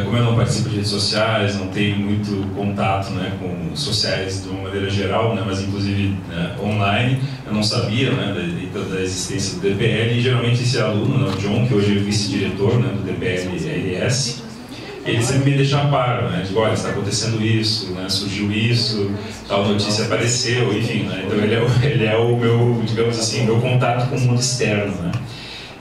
Como eu não participo de redes sociais, não tenho muito contato, né, com sociais de uma maneira geral, né, mas inclusive, né, online, eu não sabia, né, da existência do DPL, e geralmente esse aluno, né, o John, que hoje é vice-diretor, né, do DPL-RS, ele sempre me deixa a par, né, de olha, está acontecendo isso, né, surgiu isso, tal notícia apareceu, enfim, né, então ele é o meu, digamos assim, meu contato com o mundo externo, né.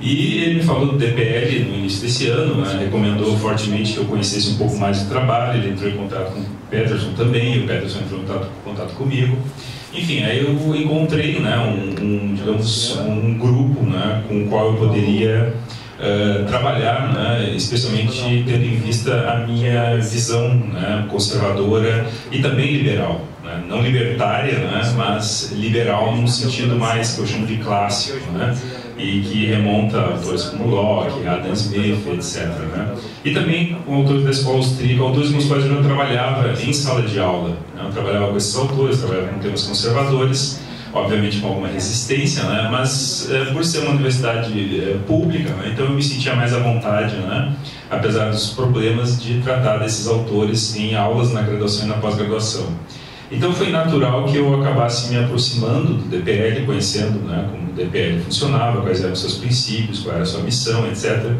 E ele me falou do DPL no início desse ano, né, recomendou fortemente que eu conhecesse um pouco mais do trabalho, ele entrou em contato com o Peterson também, e o Peterson entrou em contato comigo. Enfim, aí eu encontrei, né, digamos, um grupo, né, com o qual eu poderia trabalhar, né, especialmente tendo em vista a minha visão, né, conservadora e também liberal. Né, não libertária, né, mas liberal num sentido mais que eu chamo de clássico, né, e que remonta a autores como Locke, Adam Smith, etc. Né? E também com autores da escola austríaca, autores com os quais eu já trabalhava em sala de aula. Né? Eu trabalhava com esses autores, trabalhava com temas conservadores, obviamente com alguma resistência, né? Mas por ser uma universidade pública, né? Então eu me sentia mais à vontade, né? Apesar dos problemas de tratar desses autores em aulas na graduação e na pós-graduação. Então foi natural que eu acabasse me aproximando do DPL, conhecendo, né, como o DPL funcionava, quais eram os seus princípios, qual era a sua missão, etc.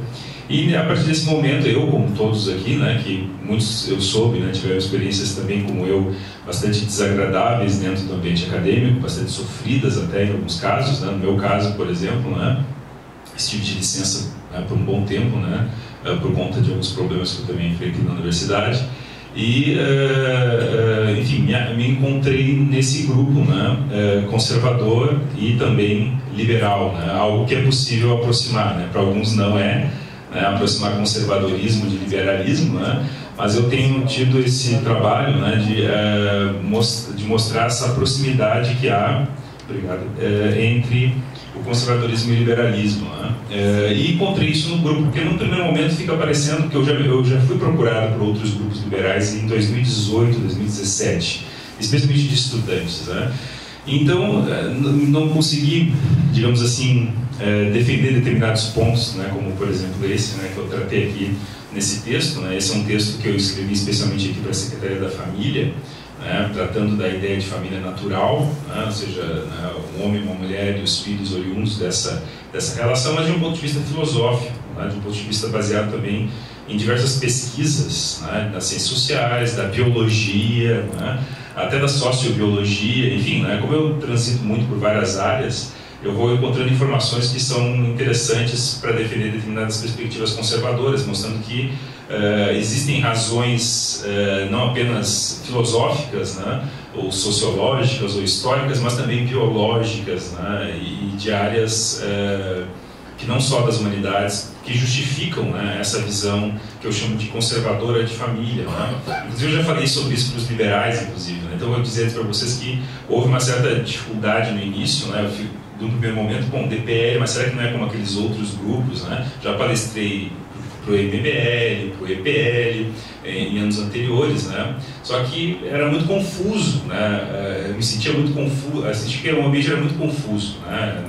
E a partir desse momento, eu, como todos aqui, né, que muitos eu soube, né, tiveram experiências também como eu, bastante desagradáveis dentro do ambiente acadêmico, bastante sofridas até em alguns casos, né, no meu caso, por exemplo, né, estive de licença, né, por um bom tempo, né, por conta de alguns problemas que eu também enfrentei na universidade. E, enfim, me encontrei nesse grupo, né, conservador e também liberal, né, algo que é possível aproximar, né, para alguns não é, né, aproximar conservadorismo de liberalismo, né, mas eu tenho tido esse trabalho, né, de mostrar essa proximidade que há, obrigado, entre o conservadorismo e o liberalismo, né? E encontrei isso no grupo, porque num primeiro momento fica parecendo que eu já fui procurado por outros grupos liberais em 2018, 2017, especialmente de estudantes, né? Então, não consegui, digamos assim, defender determinados pontos, né, como por exemplo esse, né, que eu tratei aqui nesse texto, né? Esse é um texto que eu escrevi especialmente aqui para a Secretaria da Família, né, tratando da ideia de família natural, né, ou seja, né, um homem, uma mulher e os filhos oriundos dessa relação, mas de um ponto de vista filosófico, né, de um ponto de vista baseado também em diversas pesquisas, né, das ciências sociais, da biologia, né, até da sociobiologia, enfim, né, como eu transito muito por várias áreas, eu vou encontrando informações que são interessantes para defender determinadas perspectivas conservadoras, mostrando que existem razões não apenas filosóficas, né, ou sociológicas ou históricas, mas também biológicas, né, e de áreas que não só das humanidades, que justificam, né, essa visão que eu chamo de conservadora de família. Né? Inclusive eu já falei sobre isso para os liberais, inclusive. Né? Então eu vou dizer para vocês que houve uma certa dificuldade no início, né? No primeiro momento, bom, DPL, mas será que não é como aqueles outros grupos, né? Já palestrei para o MBL, para o EPL, em anos anteriores, né? Só que era muito confuso, né? Eu me sentia muito confuso, eu senti que o ambiente era muito confuso, né?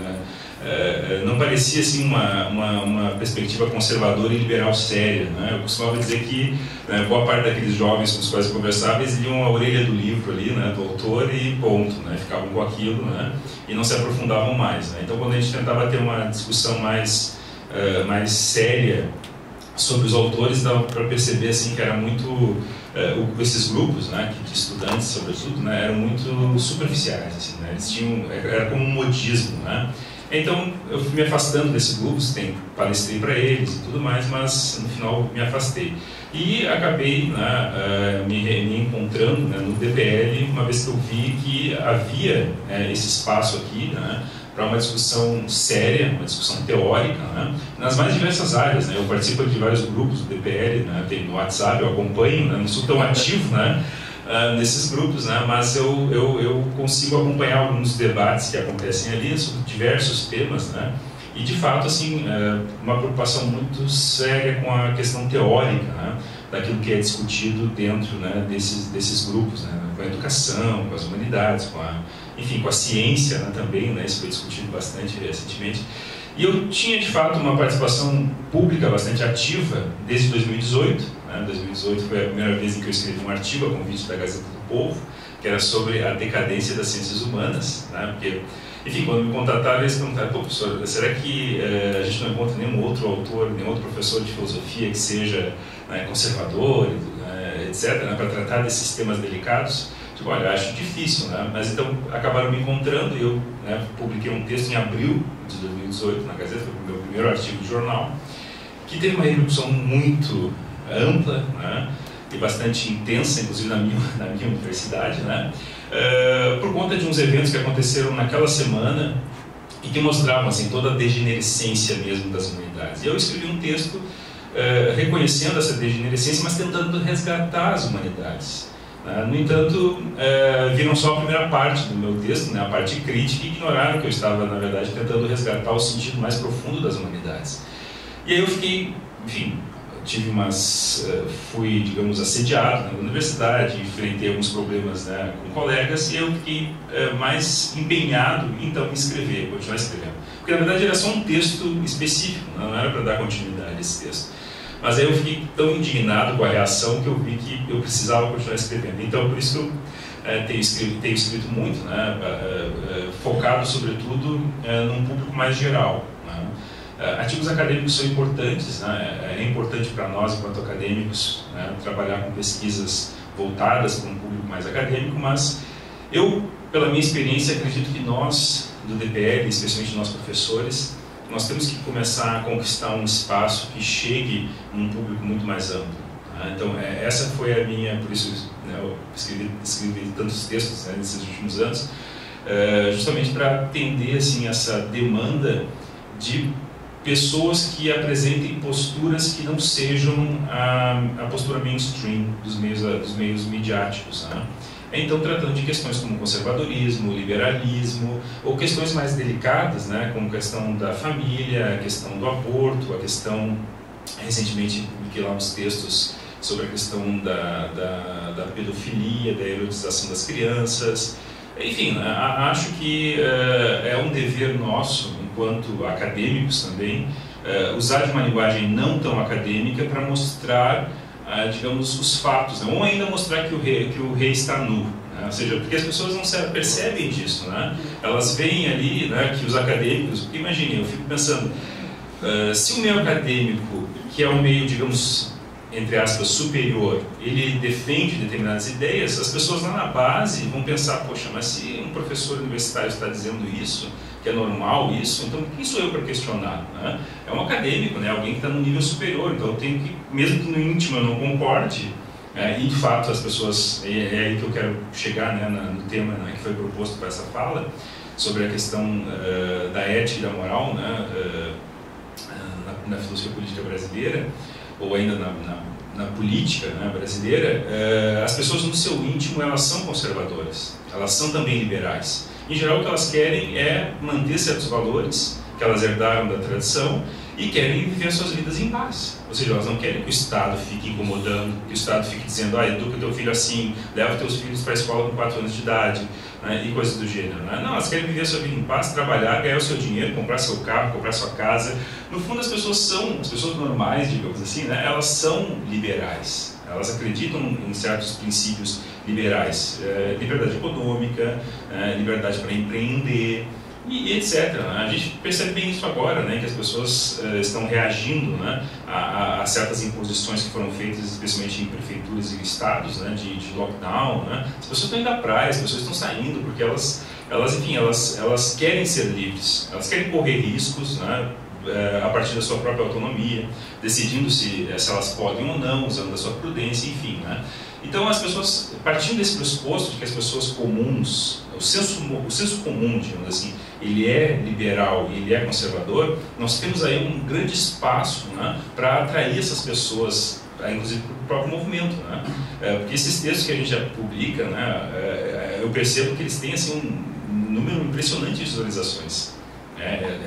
Não parecia assim uma perspectiva conservadora e liberal séria, né? Eu costumava dizer que, né, boa parte daqueles jovens com os quais eu conversava, eles liam a orelha do livro ali, né, do autor e ponto, né? Ficavam com aquilo, né? E não se aprofundavam mais, né? Então quando a gente tentava ter uma discussão mais séria sobre os autores, dava para perceber assim que era muito esses grupos, né, de estudantes sobretudo, né, eram muito superficiais, assim, né? Eles tinham, era como um modismo, né? Então eu fui me afastando desses grupos, palestrei para eles e tudo mais, mas no final me afastei. E acabei, né, me encontrando, né, no DPL, uma vez que eu vi que havia esse espaço aqui, né, para uma discussão séria, uma discussão teórica, né, nas mais diversas áreas. Né. Eu participo de vários grupos do DPL, né, tem no WhatsApp, eu acompanho, né, não sou tão ativo, né, nesses grupos, né, mas eu consigo acompanhar alguns debates que acontecem ali sobre diversos temas, né, e de fato assim, uma preocupação muito séria com a questão teórica, né, daquilo que é discutido dentro, né, desses grupos, né, com a educação, com as humanidades, enfim, com a ciência, né, também, né, isso foi discutido bastante recentemente. E eu tinha, de fato, uma participação pública bastante ativa desde 2018. Né? 2018 foi a primeira vez em que eu escrevi um artigo a convite da Gazeta do Povo, que era sobre a decadência das ciências humanas. Né? Porque, enfim, quando me contrataram, eles perguntaram: pô, professor, será que a gente não encontra nenhum outro autor, nenhum outro professor de filosofia que seja conservador, etc., né, para tratar desses temas delicados? Tipo, olha, acho difícil, né? Mas então acabaram me encontrando e eu publiquei um texto em abril de 2018 na Gazeta, foi o meu primeiro artigo de jornal, que teve uma repercussão muito ampla, né, e bastante intensa, inclusive na minha universidade, né, por conta de uns eventos que aconteceram naquela semana e que mostravam assim, toda a degenerescência mesmo das humanidades. E eu escrevi um texto reconhecendo essa degenerescência, mas tentando resgatar as humanidades. No entanto, viram só a primeira parte do meu texto, né, a parte crítica, e ignoraram que eu estava, na verdade, tentando resgatar o sentido mais profundo das humanidades. E aí eu fiquei, enfim, fui, digamos, assediado na universidade, enfrentei alguns problemas, né, com colegas, e eu fiquei mais empenhado, então, em escrever, continuar escrevendo. Porque, na verdade, era só um texto específico, não era para dar continuidade a esse texto. Mas aí eu fiquei tão indignado com a reação que eu vi que eu precisava continuar escrevendo. Então, por isso que eu tenho escrito muito, né, focado, sobretudo, num público mais geral. Né. Artigos acadêmicos são importantes, né, é importante para nós, enquanto acadêmicos, né, trabalhar com pesquisas voltadas para um público mais acadêmico, mas eu, pela minha experiência, acredito que nós, do DPL, especialmente nós professores, nós temos que começar a conquistar um espaço que chegue num público muito mais amplo. Tá? Então, essa foi a minha, por isso, né, eu escrevi tantos textos, né, nesses últimos anos, justamente para atender assim, essa demanda de pessoas que apresentem posturas que não sejam a postura mainstream dos meios midiáticos. Né? Então, tratando de questões como conservadorismo, liberalismo, ou questões mais delicadas, né, como a questão da família, a questão do aborto, a questão, recentemente publiquei lá uns textos sobre a questão da pedofilia, da erotização das crianças. Enfim, acho que é um dever nosso, enquanto acadêmicos também, usar de uma linguagem não tão acadêmica para mostrar, digamos, os fatos, né? Ou ainda mostrar que o rei está nu, né? Ou seja, porque as pessoas não percebem disso, né? Elas veem ali, né, que os acadêmicos, imagine, eu fico pensando, se o meio acadêmico, que é um meio, digamos, entre aspas, superior, ele defende determinadas ideias, as pessoas lá na base vão pensar: poxa, mas se um professor universitário está dizendo isso, que é normal isso, então quem sou eu para questionar? Né? É um acadêmico, né? Alguém que está no nível superior, então eu tenho que, mesmo que no íntimo eu não concorde, e de fato as pessoas, é aí que eu quero chegar, né, no tema, né, que foi proposto para essa fala, sobre a questão da ética e da moral, né, na filosofia política brasileira, ou ainda na política, né, brasileira, as pessoas no seu íntimo, elas são conservadoras, elas são também liberais. Em geral, o que elas querem é manter certos valores que elas herdaram da tradição e querem viver as suas vidas em paz. Ou seja, elas não querem que o Estado fique incomodando, que o Estado fique dizendo: educa teu filho assim, leva teus filhos para a escola com 4 anos de idade, né, e coisas do gênero. Né? Não, elas querem viver a sua vida em paz, trabalhar, ganhar o seu dinheiro, comprar seu carro, comprar sua casa. No fundo, as pessoas normais, digamos assim, né, elas são liberais. Elas acreditam em certos princípios liberais, liberdade econômica, liberdade para empreender, e etc. Né? A gente percebe bem isso agora, né, que as pessoas estão reagindo, né, a certas imposições que foram feitas, especialmente em prefeituras e estados, né, de lockdown. Né? As pessoas estão indo à praia, as pessoas estão saindo porque elas querem ser livres, elas querem correr riscos, né, a partir da sua própria autonomia, decidindo se elas podem ou não, usando da sua prudência, enfim. Né? Então, as pessoas, partindo desse pressuposto de que as pessoas comuns, o senso comum, digamos assim, ele é liberal e ele é conservador, nós temos aí um grande espaço, né, para atrair essas pessoas, inclusive para o próprio movimento. Né? Porque esses textos que a gente já publica, né, eu percebo que eles têm assim, um número impressionante de visualizações.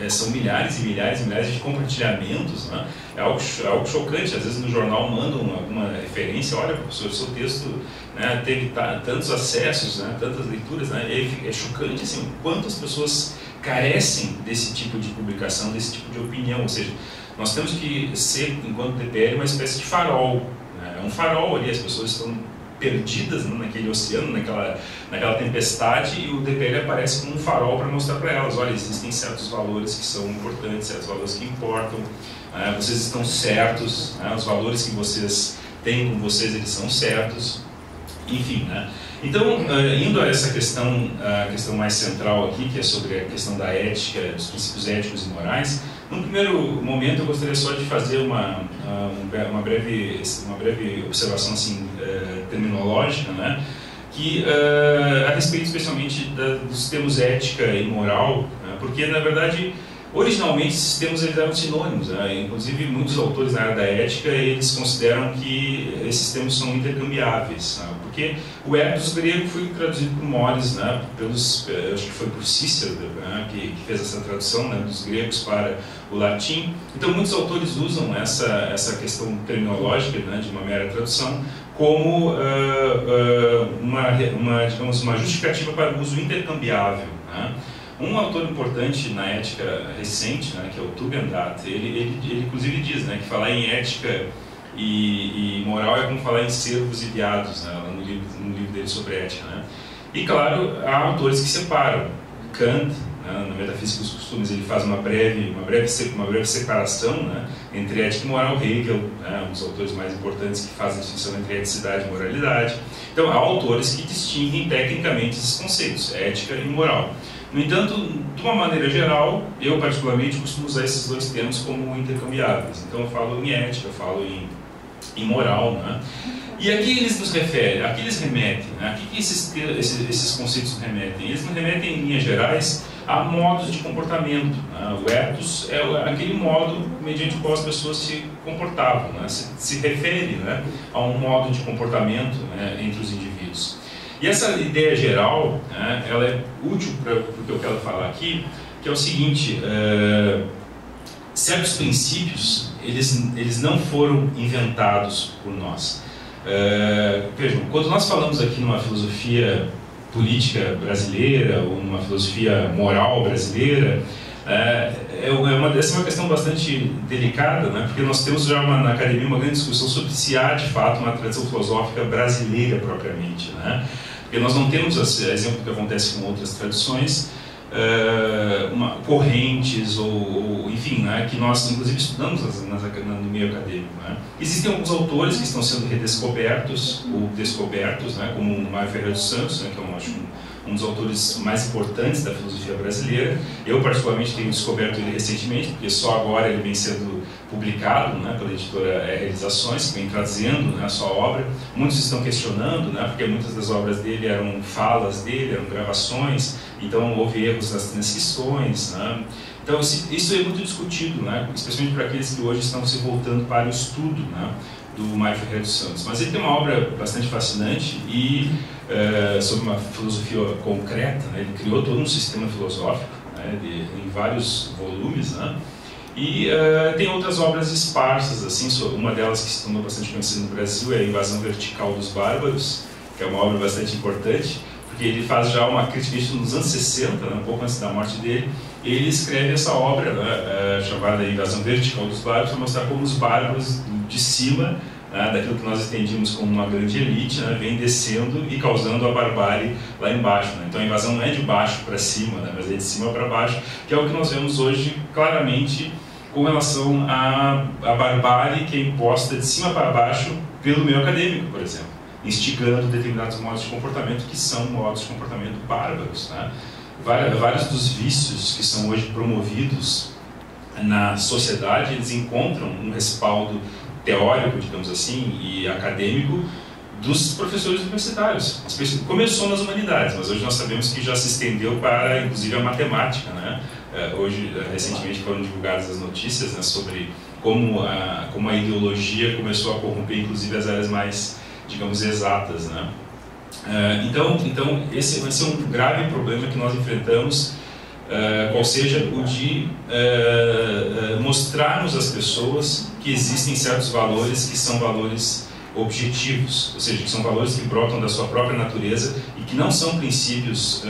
São milhares e milhares e milhares de compartilhamentos, né? É algo chocante. Às vezes no jornal mandam alguma referência, olha, professor, seu texto, né, teve tantos acessos, né, tantas leituras, né? É chocante assim, quantas pessoas carecem desse tipo de publicação, desse tipo de opinião. Ou seja, nós temos que ser, enquanto DPL, uma espécie de farol, né? É um farol ali, as pessoas estão perdidas, né, naquele oceano, naquela tempestade, e o DPL aparece como um farol para mostrar para elas, olha, existem certos valores que são importantes, certos valores que importam, vocês estão certos, os valores que vocês têm com vocês, eles são certos, enfim, né? Então, indo a essa questão, a questão mais central aqui, que é sobre a questão da ética, dos princípios éticos e morais, num primeiro momento eu gostaria só de fazer uma breve observação assim, terminológica, né? Que, a respeito especialmente dos termos ética e moral, né? Porque, na verdade, originalmente esses termos eram sinônimos, né? Inclusive muitos autores na área da ética eles consideram que esses termos são intercambiáveis, né? Porque o ethos grego foi traduzido por Mores, né? Acho que foi por Cícero, né? que fez essa tradução, né? Dos gregos para o latim. Então muitos autores usam essa questão terminológica, né? De uma mera tradução como digamos, uma justificativa para o uso intercambiável, né? Um autor importante na ética recente, né, que é o Tugendhat, ele inclusive diz, né, que falar em ética e moral é como falar em servos e veados, né, no livro dele sobre ética, né? E claro, há autores que separam. Kant, né, na Metafísica dos Costumes, ele faz uma breve separação, né, entre ética e moral. Hegel, né, um dos autores mais importantes que faz a distinção entre eticidade e moralidade. Então há autores que distinguem tecnicamente esses conceitos, ética e moral. No entanto, de uma maneira geral, eu particularmente costumo usar esses dois termos como intercambiáveis. Então eu falo em ética, eu falo em moral, né? E a que eles nos referem, a que eles remetem, né? A que esses conceitos remetem? Eles nos remetem, em linhas gerais, a modos de comportamento, né? O ethos é aquele modo mediante o qual as pessoas se comportavam, né? Se refere, né, a um modo de comportamento, né, entre os indivíduos. E essa ideia geral, né, ela é útil para o que eu quero falar aqui, que é o seguinte: certos princípios, eles não foram inventados por nós. Vejam, quando nós falamos aqui numa filosofia política brasileira ou numa filosofia moral brasileira, essa é uma questão bastante delicada, né? Porque nós temos já na academia uma grande discussão sobre se há de fato uma tradição filosófica brasileira propriamente, né? Porque nós não temos, exemplo do que acontece com outras tradições, correntes ou enfim, né, que nós inclusive estudamos no meio acadêmico, né? Existem alguns autores que estão sendo redescobertos ou descobertos, né, como o Mário Ferreira dos Santos, né, que eu acho um dos autores mais importantes da filosofia brasileira. Eu particularmente tenho descoberto ele recentemente, porque só agora ele vem sendo publicado, né, pela editora Realizações, que vem trazendo, né, a sua obra. Muitos estão questionando, né, porque muitas das obras dele eram falas dele, eram gravações, então houve erros nas transcrições, né? Então isso é muito discutido, né, especialmente para aqueles que hoje estão se voltando para o estudo, né, do Mário Ferreira dos Santos. Mas ele tem uma obra bastante fascinante e sobre uma filosofia concreta, né? Ele criou todo um sistema filosófico, né, em vários volumes, né? E tem outras obras esparsas, assim, uma delas que se tornou bastante conhecida no Brasil é A Invasão Vertical dos Bárbaros, que é uma obra bastante importante, porque ele faz já uma crítica nos anos 60, né, um pouco antes da morte dele. Ele escreve essa obra, né, chamada A Invasão Vertical dos Bárbaros, para mostrar como os bárbaros de cima, né, daquilo que nós entendíamos como uma grande elite, né, vem descendo e causando a barbárie lá embaixo, né? Então a invasão não é de baixo para cima, né, mas é de cima para baixo, que é o que nós vemos hoje claramente com relação à barbárie que é imposta de cima para baixo pelo meio acadêmico, por exemplo, instigando determinados modos de comportamento que são modos de comportamento bárbaros, né? Vários dos vícios que são hoje promovidos na sociedade, eles encontram um respaldo teórico, digamos assim, e acadêmico dos professores universitários. Começou nas humanidades, mas hoje nós sabemos que já se estendeu para, inclusive, a matemática, né? Hoje, recentemente, foram divulgadas as notícias, né, sobre como a ideologia começou a corromper, inclusive, as áreas mais, digamos, exatas, né? Então esse vai ser um grave problema que nós enfrentamos qual seja o de mostrarmos às pessoas que existem certos valores que são valores objetivos, ou seja, que são valores que brotam da sua própria natureza e que não são princípios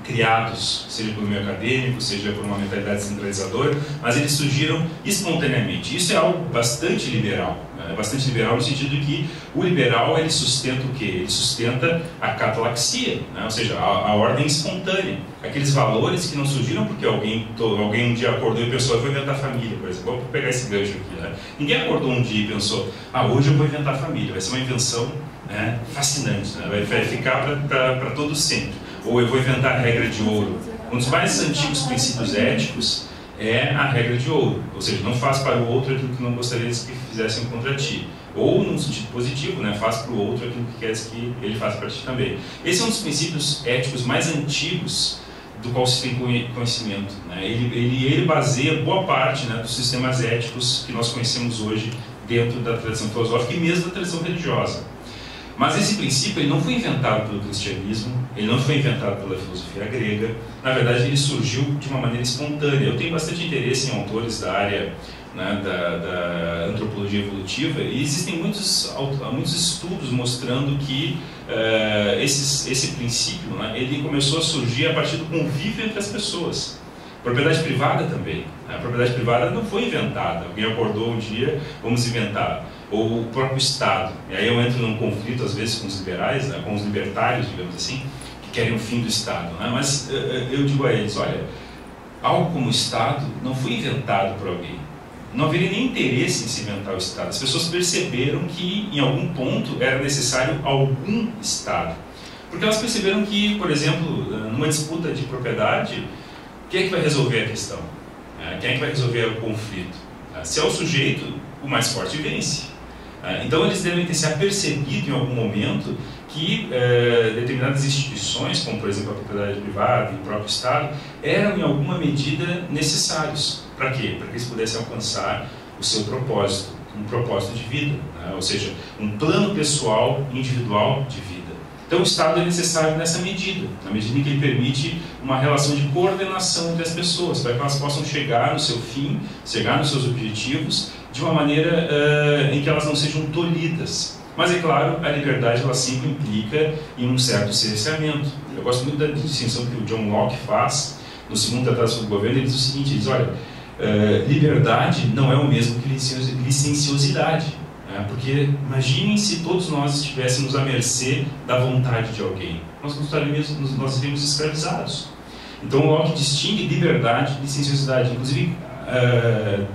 criados, seja por meio acadêmico, seja por uma mentalidade centralizadora, mas eles surgiram espontaneamente. Isso é algo bastante liberal, né? Bastante liberal no sentido de que o liberal, ele sustenta o quê? Ele sustenta a catalaxia, né? Ou seja, a ordem espontânea. Aqueles valores que não surgiram porque alguém um dia acordou e pensou, eu vou inventar família, por exemplo. Vou pegar esse gancho aqui, né? Ninguém acordou um dia e pensou, hoje eu vou inventar família, vai ser uma invenção, né, fascinante, né? Vai ficar para todo sempre. Ou eu vou inventar a regra de ouro. Um dos mais antigos princípios éticos é a regra de ouro, ou seja, não faz para o outro aquilo que não gostarias que fizessem contra ti. Ou, num sentido positivo, né, faz para o outro aquilo que queres que ele faça para ti também. Esse é um dos princípios éticos mais antigos do qual se tem conhecimento, né? Ele baseia boa parte, né, dos sistemas éticos que nós conhecemos hoje dentro da tradição filosófica e mesmo da tradição religiosa. Mas esse princípio ele não foi inventado pelo cristianismo, ele não foi inventado pela filosofia grega, na verdade ele surgiu de uma maneira espontânea. Eu tenho bastante interesse em autores da área, né, da antropologia evolutiva, e existem muitos estudos mostrando que esse princípio, né, ele começou a surgir a partir do convívio entre as pessoas. Propriedade privada também. A propriedade privada não foi inventada. Alguém acordou um dia, vamos inventar. Ou o próprio Estado. E aí eu entro num conflito, às vezes, com os liberais, né, com os libertários, digamos assim, que querem o fim do Estado. Né? Mas eu digo a eles, olha, algo como o Estado não foi inventado por alguém. Não haveria nem interesse em se inventar o Estado. As pessoas perceberam que, em algum ponto, era necessário algum Estado. Porque elas perceberam que, por exemplo, numa disputa de propriedade, quem é que vai resolver a questão? Quem é que vai resolver o conflito? Se é o sujeito, o mais forte vence. Então eles devem ter se apercebido em algum momento que determinadas instituições, como por exemplo a propriedade privada e o próprio Estado, eram em alguma medida necessários. Para quê? Para que eles pudessem alcançar o seu propósito, um propósito de vida, né? Ou seja, um plano pessoal, individual de vida. Então o Estado é necessário nessa medida, na medida em que ele permite uma relação de coordenação entre as pessoas, para que elas possam chegar no seu fim, chegar nos seus objetivos, de uma maneira em que elas não sejam tolhidas. Mas é claro, a liberdade ela sempre implica em um certo cerceamento. Eu gosto muito da distinção que o John Locke faz no segundo Tratado sobre o Governo. Ele diz o seguinte, ele diz, olha, liberdade não é o mesmo que licenciosidade. Porque imaginem se todos nós estivéssemos à mercê da vontade de alguém. Nós seríamos escravizados. Então Locke distingue liberdade de licenciosidade, inclusive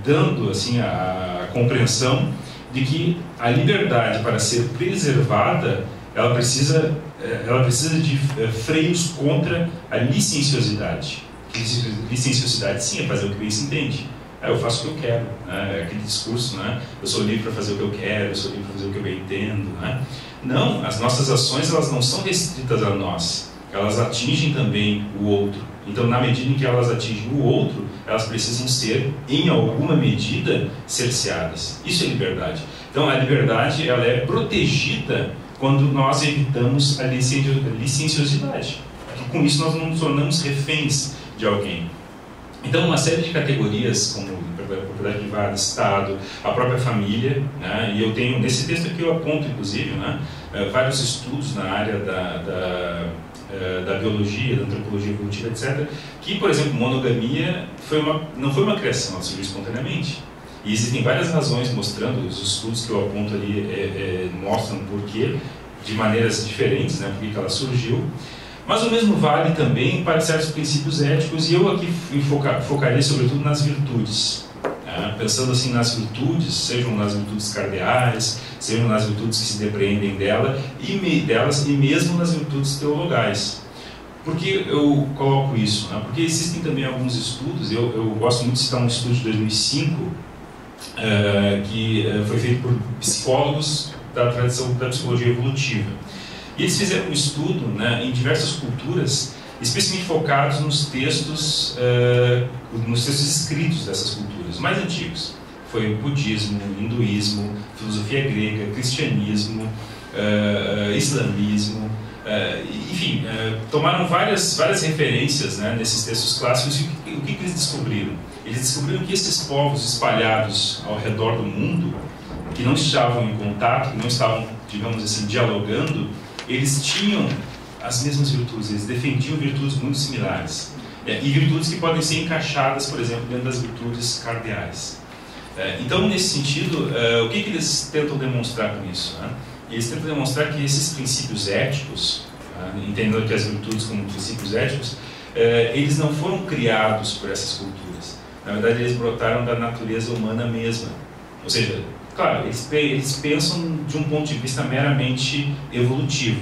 dando assim, a compreensão de que a liberdade, para ser preservada, ela precisa de freios contra a licenciosidade. Licenciosidade, sim, é fazer o que bem se entende. Eu faço o que eu quero, né? Aquele discurso, né? Eu sou livre para fazer o que eu quero, eu sou livre para fazer o que eu bem entendo, né? Não, as nossas ações elas não são restritas a nós, elas atingem também o outro. Então, na medida em que elas atingem o outro, elas precisam ser, em alguma medida, cerceadas. Isso é liberdade. Então, a liberdade ela é protegida quando nós evitamos a licenciosidade. Com isso, nós não nos tornamos reféns de alguém. Então, uma série de categorias, como propriedade privada, Estado, a própria família, né? E eu tenho, nesse texto aqui eu aponto, inclusive, né, vários estudos na área da biologia, da antropologia evolutiva, etc., que, por exemplo, monogamia não foi uma criação, ela surgiu espontaneamente. E existem várias razões mostrando, os estudos que eu aponto ali mostram por quê, de maneiras diferentes, né, por que ela surgiu. Mas o mesmo vale também para certos princípios éticos, e eu aqui focaria sobretudo nas virtudes. Pensando assim nas virtudes, sejam nas virtudes cardeais, sejam nas virtudes que se depreendem delas, e mesmo nas virtudes teologais. Por que eu coloco isso? Porque existem também alguns estudos, eu gosto muito de citar um estudo de 2005, que foi feito por psicólogos da tradição da psicologia evolutiva. E eles fizeram um estudo, né, em diversas culturas, especialmente focados nos textos escritos dessas culturas mais antigos. Foi o budismo, o hinduísmo, filosofia grega, cristianismo, islamismo, Enfim, tomaram várias referências, né, nesses textos clássicos. E o que eles descobriram? Eles descobriram que esses povos espalhados ao redor do mundo, que não estavam em contato, que não estavam, digamos assim, dialogando, eles tinham as mesmas virtudes, eles defendiam virtudes muito similares. E virtudes que podem ser encaixadas, por exemplo, dentro das virtudes cardeais. Então, nesse sentido, o que eles tentam demonstrar com isso, né? Eles tentam demonstrar que esses princípios éticos, entendendo que as virtudes como princípios éticos, eles não foram criados por essas culturas. Na verdade, eles brotaram da natureza humana mesma. Ou seja, claro, eles pensam de um ponto de vista meramente evolutivo,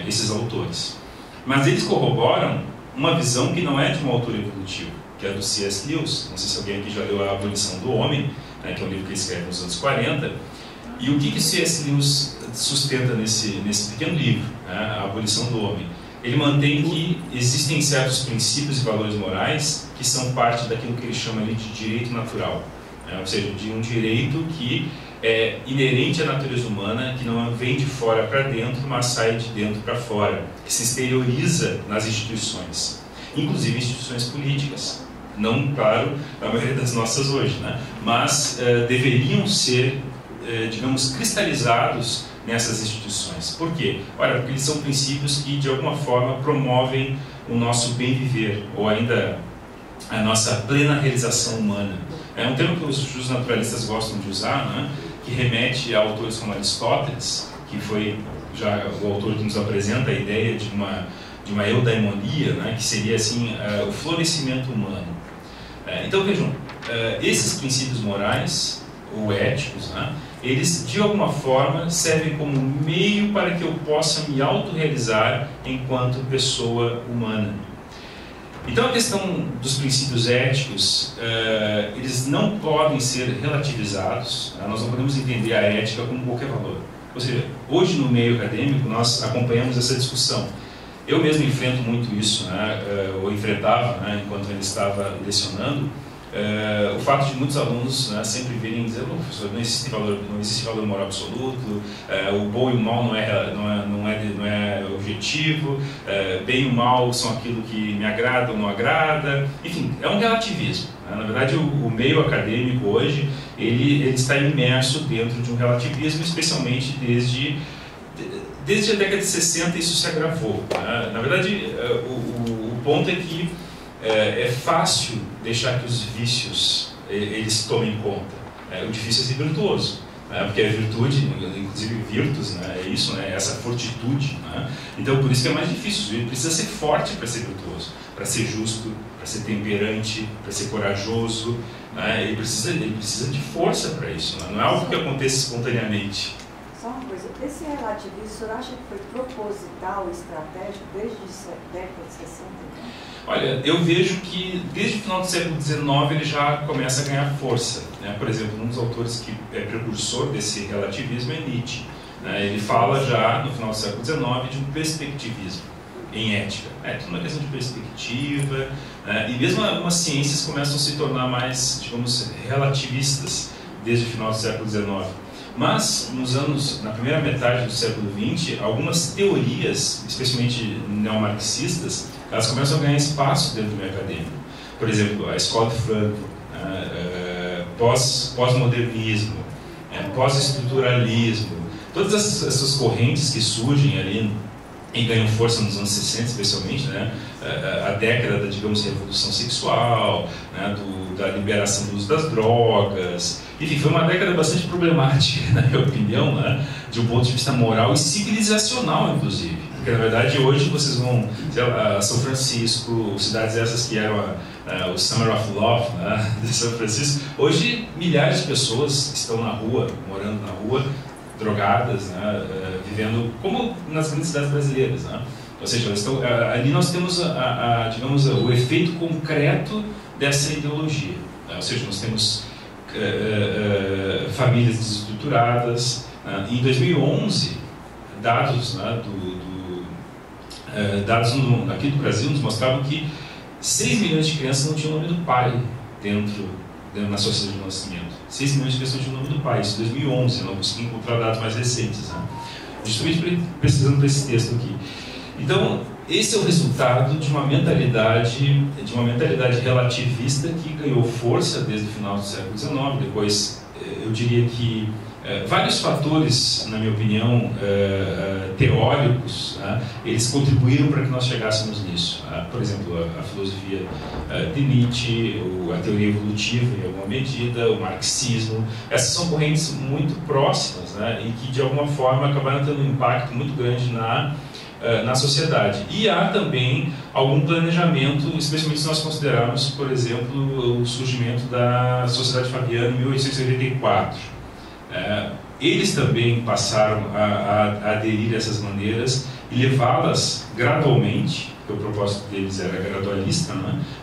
esses autores. Mas eles corroboram uma visão que não é de um autor evolutivo, que é do C.S. Lewis. Não sei se alguém aqui já leu A Abolição do Homem, que é um livro que ele escreve nos anos 40. E o que o C.S. Lewis sustenta nesse pequeno livro, A Abolição do Homem? Ele mantém que existem certos princípios e valores morais que são parte daquilo que ele chama ali de direito natural, ou seja, de um direito que é inerente à natureza humana, que não vem de fora para dentro, mas sai de dentro para fora, que se exterioriza nas instituições, inclusive instituições políticas. Não, claro, a maioria das nossas hoje, né? Mas deveriam ser, digamos, cristalizados nessas instituições. Por quê? Olha, porque eles são princípios que, de alguma forma, promovem o nosso bem viver, ou ainda a nossa plena realização humana. É um termo que os naturalistas gostam de usar, né? Que remete a autores como Aristóteles, que foi já o autor que nos apresenta a ideia de uma eudaimonia, né? Que seria assim o florescimento humano. Então vejam, esses princípios morais ou éticos, né? Eles de alguma forma servem como meio para que eu possa me autorrealizar enquanto pessoa humana. Então a questão dos princípios éticos, eles não podem ser relativizados, nós não podemos entender a ética como qualquer valor. Ou seja, hoje no meio acadêmico nós acompanhamos essa discussão. Eu mesmo enfrento muito isso, né, ou enfrentava, né, enquanto ele estava lecionando, o fato de muitos alunos, né, sempre virem dizer: professor, não existe valor moral absoluto, o bom e o mal não é objetivo, bem e o mal são aquilo que me agrada ou não agrada. Enfim, é um relativismo, né? Na verdade, o meio acadêmico hoje ele está imerso dentro de um relativismo, especialmente desde a década de 60 isso se agravou, né? Na verdade, o ponto é que é fácil deixar que os vícios eles tomem conta. O difícil é ser virtuoso, né? Porque a virtude, inclusive virtus, né? É isso, né? Essa fortitude, né? Então por isso que é mais difícil. Ele precisa ser forte para ser virtuoso, para ser justo, para ser temperante, para ser corajoso, né? Ele precisa de força para isso, né? Não é algo que aconteça espontaneamente. Só uma coisa, esse relativismo, o senhor acha que foi proposital, estratégico, desde a década de 60? Então? Olha, eu vejo que desde o final do século XIX ele já começa a ganhar força, né? Por exemplo, um dos autores que é precursor desse relativismo é Nietzsche, né? Ele fala já no final do século XIX de um perspectivismo em ética. Tudo uma questão de perspectiva, né? E mesmo algumas ciências começam a se tornar mais, digamos, relativistas desde o final do século XIX. Mas, na primeira metade do século XX, algumas teorias, especialmente neomarxistas, elas começam a ganhar espaço dentro do meio acadêmico. Por exemplo, a escola de Frankfurt, pós-modernismo, pós-estruturalismo, todas essas correntes que surgem ali e ganham força nos anos 60, especialmente, né? A década da, digamos, revolução sexual, né? Da liberação do uso das drogas. Enfim, foi uma década bastante problemática, na minha opinião, né? De um ponto de vista moral e civilizacional, inclusive. Porque, na verdade, hoje vocês vão, sei lá, São Francisco, cidades essas que eram o Summer of Love, né? De São Francisco. Hoje, milhares de pessoas estão na rua, morando na rua, drogadas, né? Vivendo como nas grandes cidades brasileiras, né? Ou seja, ali nós temos digamos, o efeito concreto dessa ideologia, né? Ou seja, nós temos famílias desestruturadas. Em 2011, dados, né, dados aqui do Brasil nos mostravam que 6 milhões de crianças não tinham o nome do pai dentro na sua certidão de nascimento. 6 milhões de pessoas tinham o nome do pai, isso em 2011, não consegui encontrar dados mais recentes, né? Justamente pesquisando para esse texto aqui. Então, esse é o resultado de uma mentalidade relativista que ganhou força desde o final do século XIX. Depois, eu diria que vários fatores, na minha opinião, teóricos, eles contribuíram para que nós chegássemos nisso. Por exemplo, a filosofia de Nietzsche, a teoria evolutiva, em alguma medida, o marxismo. Essas são correntes muito próximas, e que, de alguma forma, acabaram tendo um impacto muito grande na sociedade. E há também algum planejamento, especialmente se nós considerarmos, por exemplo, o surgimento da Sociedade Fabiana em 1884. Eles também passaram a aderir a essas maneiras e levá-las gradualmente, porque o propósito deles era gradualista,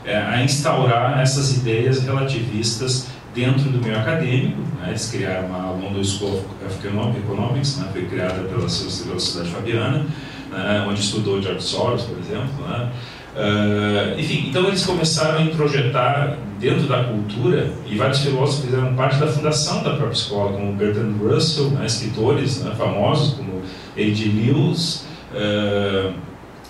a instaurar essas ideias relativistas dentro do meio acadêmico. Eles criaram a London School of Economics, foi criada pela Sociedade Fabiana, onde estudou George Soros, por exemplo. Enfim, então eles começaram a introjetar dentro da cultura, e vários filósofos fizeram parte da fundação da própria escola, como Bertrand Russell, escritores famosos como A.G. Lewis,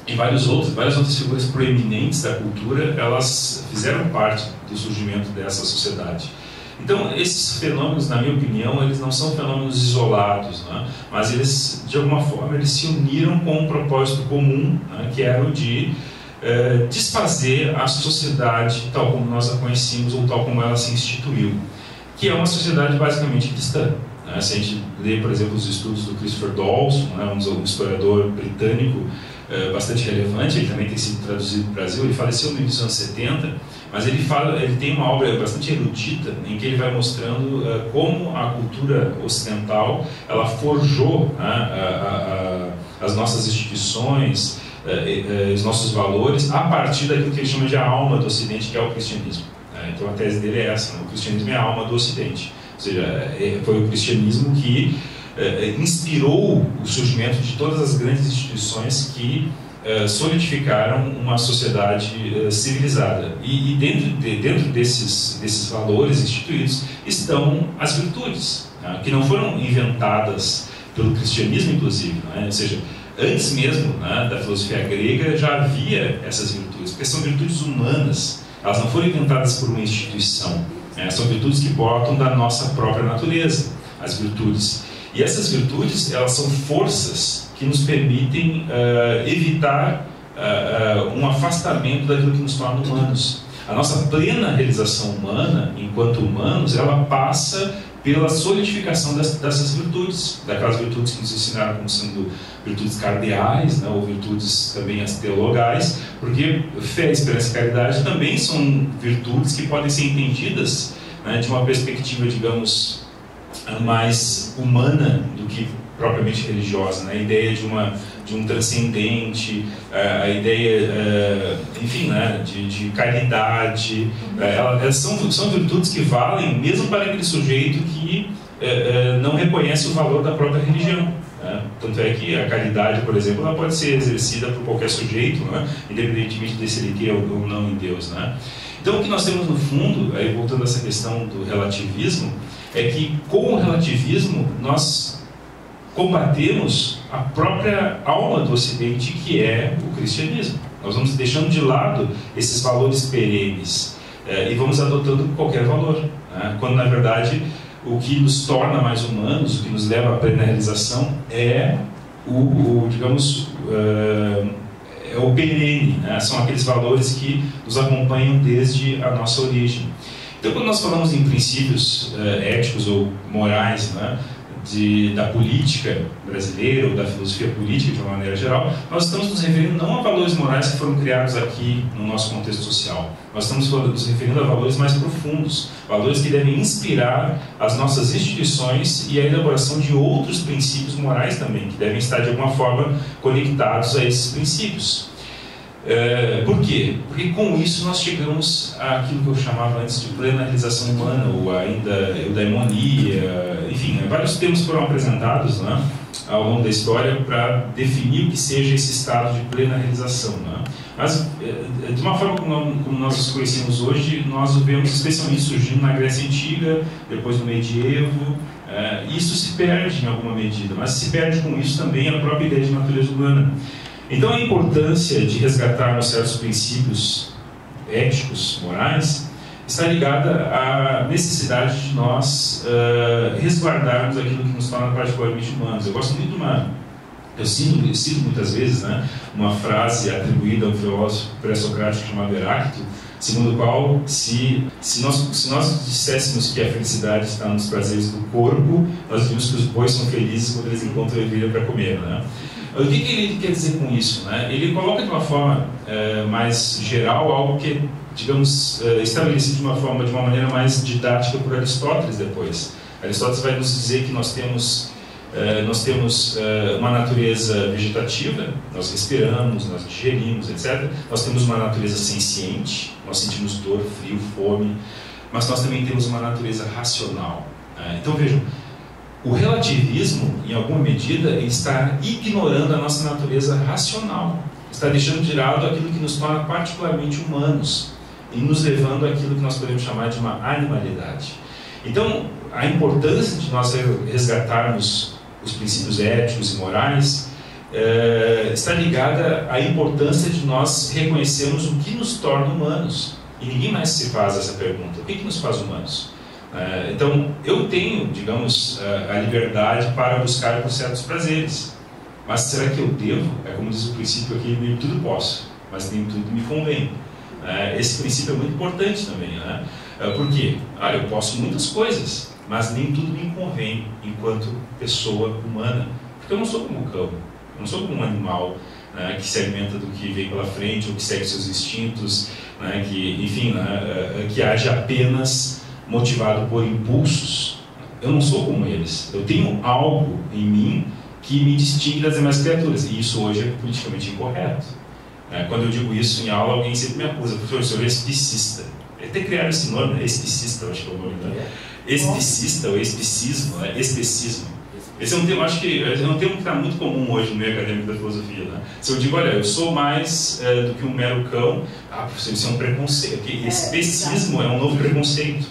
e várias outras figuras proeminentes da cultura, elas fizeram parte do surgimento dessa sociedade. Então, esses fenômenos, na minha opinião, eles não são fenômenos isolados, mas eles, de alguma forma, eles se uniram com um propósito comum, que era o de desfazer a sociedade tal como nós a conhecíamos ou tal como ela se instituiu, que é uma sociedade basicamente cristã. Se a gente lê, por exemplo, os estudos do Christopher Dawson, um historiador britânico bastante relevante, ele também tem sido traduzido para o Brasil, ele faleceu no início dos anos 70, mas ele tem uma obra bastante erudita em que ele vai mostrando como a cultura ocidental ela forjou as nossas instituições, os nossos valores a partir daquilo que ele chama de a alma do Ocidente, que é o cristianismo. Então a tese dele é essa, o cristianismo é a alma do Ocidente, ou seja, foi o cristianismo que inspirou o surgimento de todas as grandes instituições que solidificaram uma sociedade civilizada. E dentro desses valores instituídos estão as virtudes, que não foram inventadas pelo cristianismo, inclusive, ou seja, antes mesmo da filosofia grega já havia essas virtudes, porque são virtudes humanas, elas não foram inventadas por uma instituição, são virtudes que brotam da nossa própria natureza, as virtudes. E essas virtudes, elas são forças que nos permitem evitar um afastamento daquilo que nos torna humanos. A nossa plena realização humana, enquanto humanos, ela passa pela solidificação dessas virtudes, daquelas virtudes que nos ensinaram como sendo virtudes cardeais, ou virtudes também as teologais, porque fé, esperança e caridade também são virtudes que podem ser entendidas de uma perspectiva, digamos, mais humana do que propriamente religiosa, a ideia de um transcendente, a ideia, enfim, de caridade. Elas são virtudes que valem mesmo para aquele sujeito que não reconhece o valor da própria religião. Tanto é que a caridade, por exemplo, ela pode ser exercida por qualquer sujeito, independentemente de se ele crê ou não em Deus. Então, o que nós temos no fundo, aí voltando a essa questão do relativismo, é que com o relativismo nós combatemos a própria alma do Ocidente, que é o cristianismo. Nós vamos deixando de lado esses valores perenes e vamos adotando qualquer valor, quando na verdade o que nos torna mais humanos, o que nos leva à plena realização é digamos, é o perene, são aqueles valores que nos acompanham desde a nossa origem. Então, quando nós falamos em princípios éticos ou morais, da política brasileira ou da filosofia política de uma maneira geral, nós estamos nos referindo não a valores morais que foram criados aqui no nosso contexto social. Nós estamos nos referindo a valores mais profundos, valores que devem inspirar as nossas instituições e a elaboração de outros princípios morais também, que devem estar de alguma forma conectados a esses princípios. Por quê? Porque com isso nós chegamos àquilo que eu chamava antes de plena realização humana, ou ainda eudaimonia, enfim, vários termos foram apresentados ao longo da história para definir o que seja esse estado de plena realização. Mas, de uma forma como nós os conhecemos hoje, nós o vemos especialmente surgindo na Grécia Antiga, depois no Medievo. Isso se perde em alguma medida, mas se perde com isso também a própria ideia de natureza humana. Então a importância de resgatarmos certos princípios éticos, morais, está ligada à necessidade de nós resguardarmos aquilo que nos torna particularmente humanos. Eu gosto muito de eu cito muitas vezes, né, uma frase atribuída a um filósofo pré-socrático chamado Heráclito, segundo o qual, se nós disséssemos que a felicidade está nos prazeres do corpo, nós diríamos que os bois são felizes quando eles encontram ervilha para comer, né? O que ele quer dizer com isso, né? Ele coloca de uma forma mais geral algo que, digamos, estabelecido de uma maneira mais didática por Aristóteles depois. Aristóteles vai nos dizer que nós temos uma natureza vegetativa, nós respiramos, nós digerimos, etc. Nós temos uma natureza senciente, nós sentimos dor, frio, fome, mas nós também temos uma natureza racional. Então vejam, o relativismo, em alguma medida, ele está ignorando a nossa natureza racional, está deixando de lado aquilo que nos torna particularmente humanos e nos levando àquilo que nós podemos chamar de uma animalidade. Então, a importância de nós resgatarmos os princípios éticos e morais está ligada à importância de nós reconhecermos o que nos torna humanos. E ninguém mais se faz essa pergunta: o que nos faz humanos? Então, eu tenho, digamos, a liberdade para buscar por certos prazeres. Mas será que eu devo? É como diz o princípio aqui: nem tudo posso, mas nem tudo me convém. Esse princípio é muito importante também, né? Por quê? Olha, eu posso muitas coisas, mas nem tudo me convém enquanto pessoa humana. Porque eu não sou como um cão, eu não sou como um animal, né, que se alimenta do que vem pela frente, ou que segue seus instintos, né, que, enfim, que age apenas motivado por impulsos. Eu não sou como eles. Eu tenho algo em mim que me distingue das demais criaturas. E isso hoje é politicamente incorreto. Quando eu digo isso em aula, alguém sempre me acusa: professor, é especista. Até criaram esse nome, né? Especista, eu acho que é o nome, né? Especista ou especismo, né? Especismo. Esse é um termo, acho que é um termo que está muito comum hoje no meio acadêmico da filosofia, né? Se eu digo, olha, eu sou mais do que um mero cão, professor, isso é um preconceito. Porque especismo é um novo preconceito.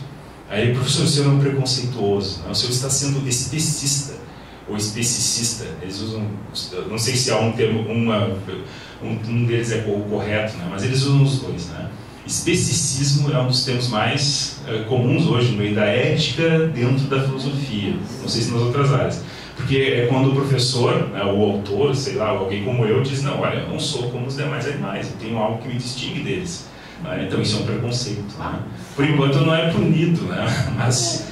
Aí, professor, o senhor é um preconceituoso, né? O senhor está sendo especista ou especicista. Eles usam, não sei se há um termo, um deles é o correto, né? Mas eles usam os dois, né? Especicismo é um dos termos mais comuns hoje no meio da ética dentro da filosofia, não sei se nas outras áreas, porque é quando o professor, né, o autor, sei lá, alguém como eu, diz: não, olha, eu não sou como os demais animais, eu tenho algo que me distingue deles. Então isso é um preconceito, né? Por enquanto não é punido, né? Mas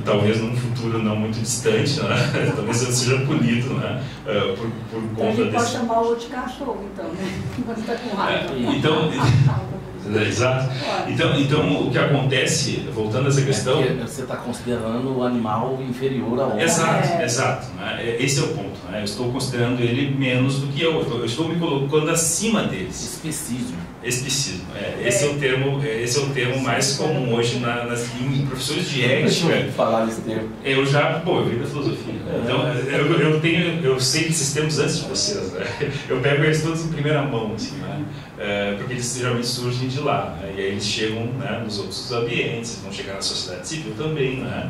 talvez num futuro não muito distante, né? Talvez eu seja punido, né? Por conta desse... pode chamar o outro de cachorro, então, né? Quando está com raiva. Exato. Então, o que acontece, voltando a essa questão... você está considerando o animal inferior ao homem. Exato. Né? Esse é o ponto. Né? Eu estou considerando ele menos do que eu estou me colocando acima deles. Especismo. Esse é o termo mais comum hoje em professores de ética. Deixa eu falar desse termo. Eu vim da filosofia. Então, eu sei esses termos antes de vocês. Né? Eu pego eles todos em primeira mão, assim, né? Porque eles geralmente surgem de lá, né? E aí eles chegam, né, nos outros ambientes, vão chegar na sociedade civil também, né?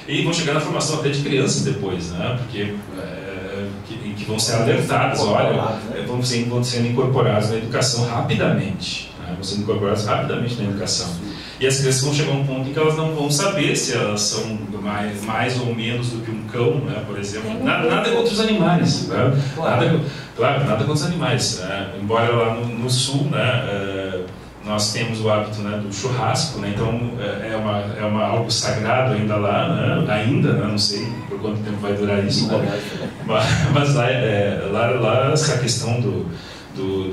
E vão chegar na formação até de crianças depois, né? Porque que vão ser alertadas, olha, vão sendo incorporados na educação rapidamente, né? Vão sendo incorporados rapidamente na educação. E as crianças vão chegar a um ponto em que elas não vão saber se elas são mais ou menos do que um cão, né, por exemplo. Nada contra os animais, né? Nada contra os animais. Embora lá no sul, né, nós temos o hábito, né, do churrasco, né? Então é algo sagrado ainda lá, né? Não sei por quanto tempo vai durar isso, né? Mas lá essa questão do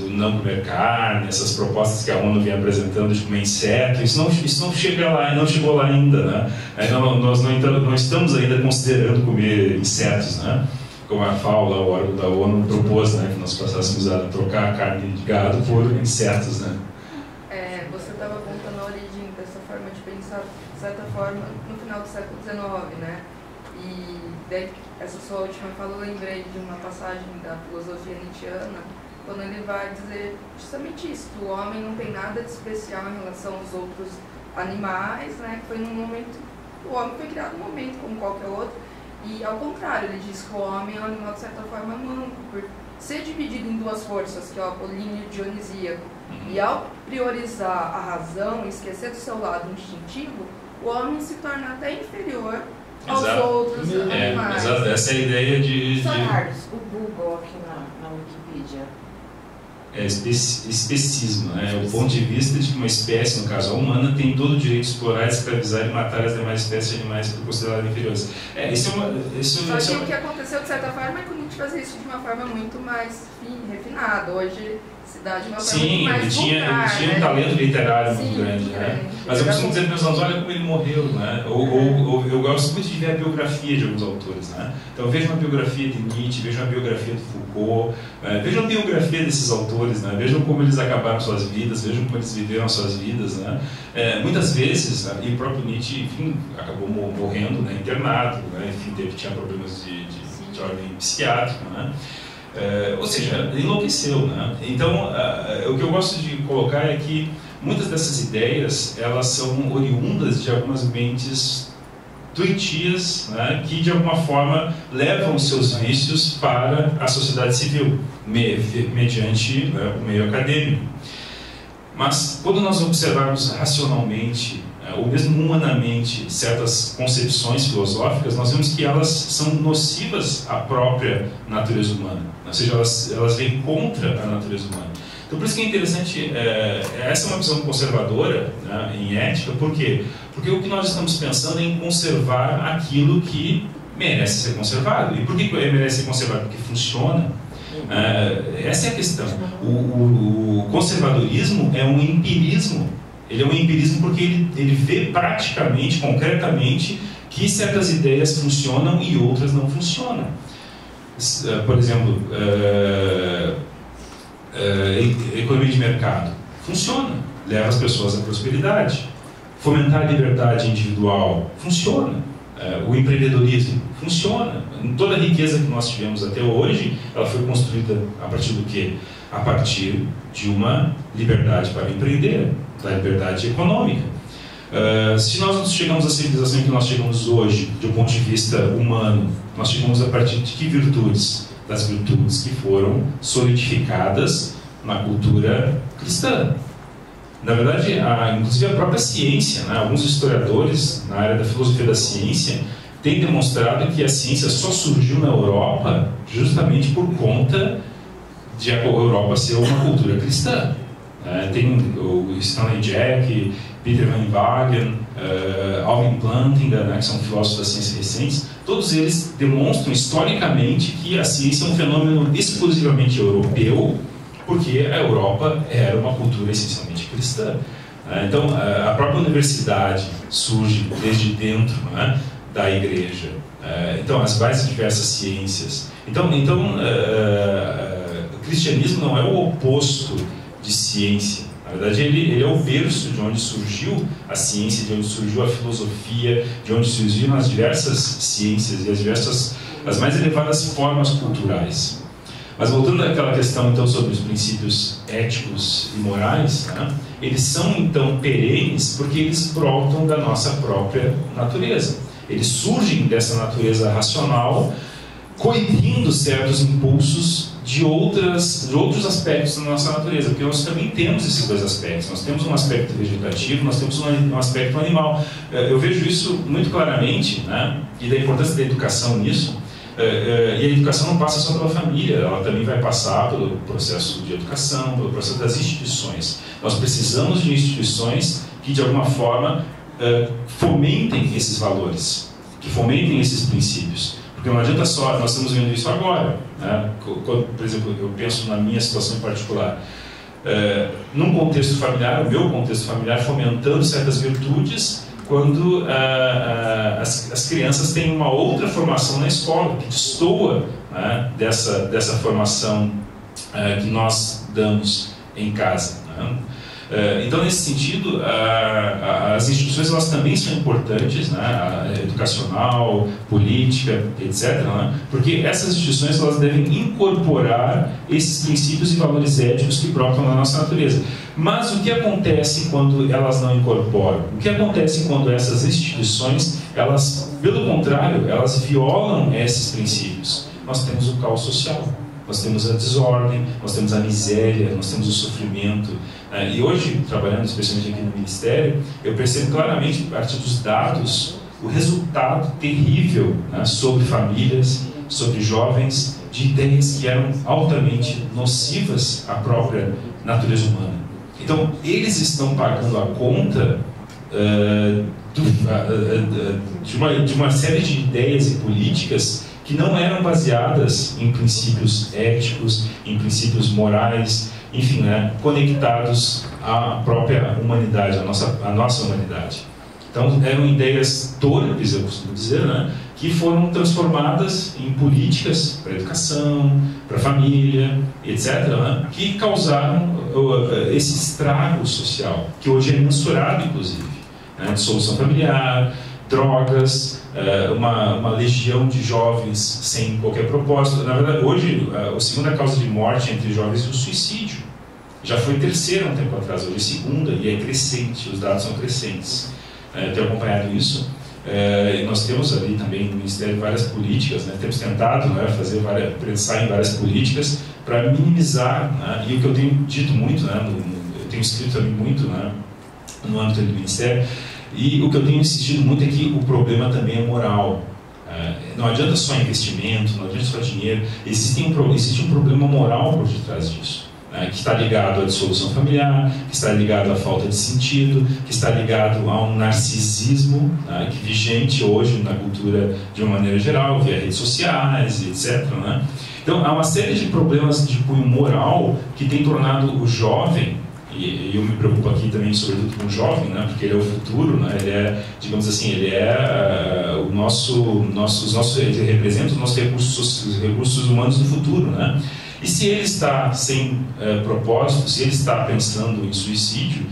não comer carne, essas propostas que a ONU vem apresentando de comer inseto, isso não chega lá, não chegou lá ainda, né? Nós não estamos ainda considerando comer insetos, né? Como a FAO, lá, o órgão da ONU, propôs, né, que nós passássemos a trocar a carne de gado por insetos, né? Você estava contando a origem dessa forma de pensar, de certa forma, no final do século XIX, né? E daí, essa sua última fala, eu lembrei de uma passagem da filosofia nietzschiana, quando ele vai dizer justamente isso, que o homem não tem nada de especial em relação aos outros animais, né? Que foi num momento, o homem foi criado num momento como qualquer outro, E ao contrário, ele diz que o homem é um animal de certa forma manco, por ser dividido em duas forças, que é o apolíneo e o dionisíaco. E ao priorizar a razão e esquecer do seu lado instintivo, o homem se torna até inferior aos outros animais. Exato, essa é a ideia de... Sr. Carlos, o Google aqui na Wikipedia. É especismo, né? O ponto de vista de que uma espécie, no caso a humana, tem todo o direito de explorar, escravizar e matar as demais espécies de animais por considerarem inferiores. Só que o que aconteceu, de certa forma, é que o Nietzsche fazia isso de uma forma muito mais refinada. Hoje se dá de uma forma muito mais vulgar, ele tinha um talento literário muito grande, né? Mas eu costumo dizer para os meus alunos, olha como ele morreu, né? Ou eu gosto muito de ver a biografia de alguns autores, né? Então veja uma biografia de Nietzsche, veja uma biografia de Foucault, veja a biografia desses autores, né? Vejam como eles acabaram suas vidas, vejam como eles viveram suas vidas, né? Muitas vezes, e o próprio Nietzsche, enfim, acabou morrendo, né? Internado, né? Enfim, tinha problemas de ordem psiquiátrica, né? Ou seja, enlouqueceu, né? Então, o que eu gosto de colocar é que muitas dessas ideias, elas são oriundas de algumas mentes doentias, né, que de alguma forma levam os seus vícios para a sociedade civil, mediante, né, o meio acadêmico. Mas quando nós observarmos racionalmente, ou mesmo humanamente, certas concepções filosóficas, nós vemos que elas são nocivas à própria natureza humana, ou seja, elas vêm contra a natureza humana. Então, por isso que é interessante, essa é uma visão conservadora, né, em ética. Por quê? Porque o que nós estamos pensando é em conservar aquilo que merece ser conservado. E por que merece ser conservado? Porque funciona. Essa é a questão. O conservadorismo é um empirismo. Ele é um empirismo porque ele vê praticamente, concretamente, que certas ideias funcionam e outras não funcionam. Por exemplo, economia de mercado funciona, leva as pessoas à prosperidade. Fomentar a liberdade individual funciona. O empreendedorismo funciona. Toda a riqueza que nós tivemos até hoje, ela foi construída a partir do quê? A partir de uma liberdade para empreender, da liberdade econômica. Se nós chegamos à civilização que nós chegamos hoje, de um ponto de vista humano, nós chegamos a partir de que virtudes? Das virtudes que foram solidificadas na cultura cristã. Na verdade, inclusive a própria ciência, né? Alguns historiadores na área da filosofia da ciência têm demonstrado que a ciência só surgiu na Europa justamente por conta de a Europa ser uma cultura cristã. Tem o Stanley Jack, Peter Van Wagen, Alvin Plantinga, né, que são filósofos da ciência recentes. Todos eles demonstram historicamente que a ciência é um fenômeno exclusivamente europeu, porque a Europa era uma cultura essencialmente cristã. Então, a própria universidade surge desde dentro, né, da igreja. Então, as mais diversas ciências. Então, o cristianismo não é o oposto de ciência. Na verdade, ele é o berço de onde surgiu a ciência, de onde surgiu a filosofia, de onde surgiram as diversas ciências e as mais elevadas formas culturais. Mas voltando àquela questão, então, sobre os princípios éticos e morais, né, eles são, então, perenes porque eles brotam da nossa própria natureza. Eles surgem dessa natureza racional, coibindo certos impulsos de outros aspectos da nossa natureza, porque nós também temos esses dois aspectos. Nós temos um aspecto vegetativo, nós temos um aspecto animal. Eu vejo isso muito claramente, né, e da importância da educação nisso. E a educação não passa só pela família, ela também vai passar pelo processo de educação, pelo processo das instituições. Nós precisamos de instituições que, de alguma forma, fomentem esses valores, que fomentem esses princípios. Porque não adianta só, nós estamos vendo isso agora, né? Por exemplo, eu penso na minha situação em particular, num contexto familiar, o meu contexto familiar, fomentando certas virtudes, quando as crianças têm uma outra formação na escola, que destoa, né, dessa formação que nós damos em casa, né? Então, nesse sentido, as instituições elas também são importantes, né? Educacional, política, etc., né? Porque essas instituições elas devem incorporar esses princípios e valores éticos que brotam na nossa natureza. Mas o que acontece quando elas não incorporam? O que acontece quando essas instituições, elas, pelo contrário, elas violam esses princípios? Nós temos o caos social, nós temos a desordem, nós temos a miséria, nós temos o sofrimento. E hoje, trabalhando especialmente aqui no Ministério, eu percebo claramente, a partir dos dados, o resultado terrível, né, sobre famílias, sobre jovens, de ideias que eram altamente nocivas à própria natureza humana. Então, eles estão pagando a conta de uma série de ideias e políticas que não eram baseadas em princípios éticos, em princípios morais, enfim, né, conectados à própria humanidade, à nossa humanidade. Então, eram ideias torpes, eu costumo dizer, né, que foram transformadas em políticas para a educação, para a família, etc., né, que causaram esse estrago social, que hoje é mensurado, inclusive, né, dissolução familiar, drogas, uma legião de jovens sem qualquer propósito. Na verdade, hoje, a segunda causa de morte entre jovens é o suicídio. Já foi terceira um tempo atrás, hoje é segunda, e é crescente, os dados são crescentes. Eu tenho acompanhado isso. E nós temos ali também no Ministério várias políticas, né? Temos tentado, né, pensar em várias políticas para minimizar, né? E o que eu tenho dito muito, né, eu tenho escrito também muito, né, no âmbito do Ministério, e o que eu tenho insistido muito é que o problema também é moral. Não adianta só investimento, não adianta só dinheiro, existe um problema moral por detrás disso, né, que está ligado à dissolução familiar, que está ligado à falta de sentido, que está ligado a um narcisismo, né, que é vigente hoje na cultura de uma maneira geral, via redes sociais, etc., né? Então, há uma série de problemas de cunho moral que tem tornado o jovem, e eu me preocupo aqui também sobretudo com o jovem, né, porque ele é o futuro, né, ele é, digamos assim, ele é ele representa os nossos recursos humanos do futuro, né? E se ele está sem propósito, se ele está pensando em suicídio,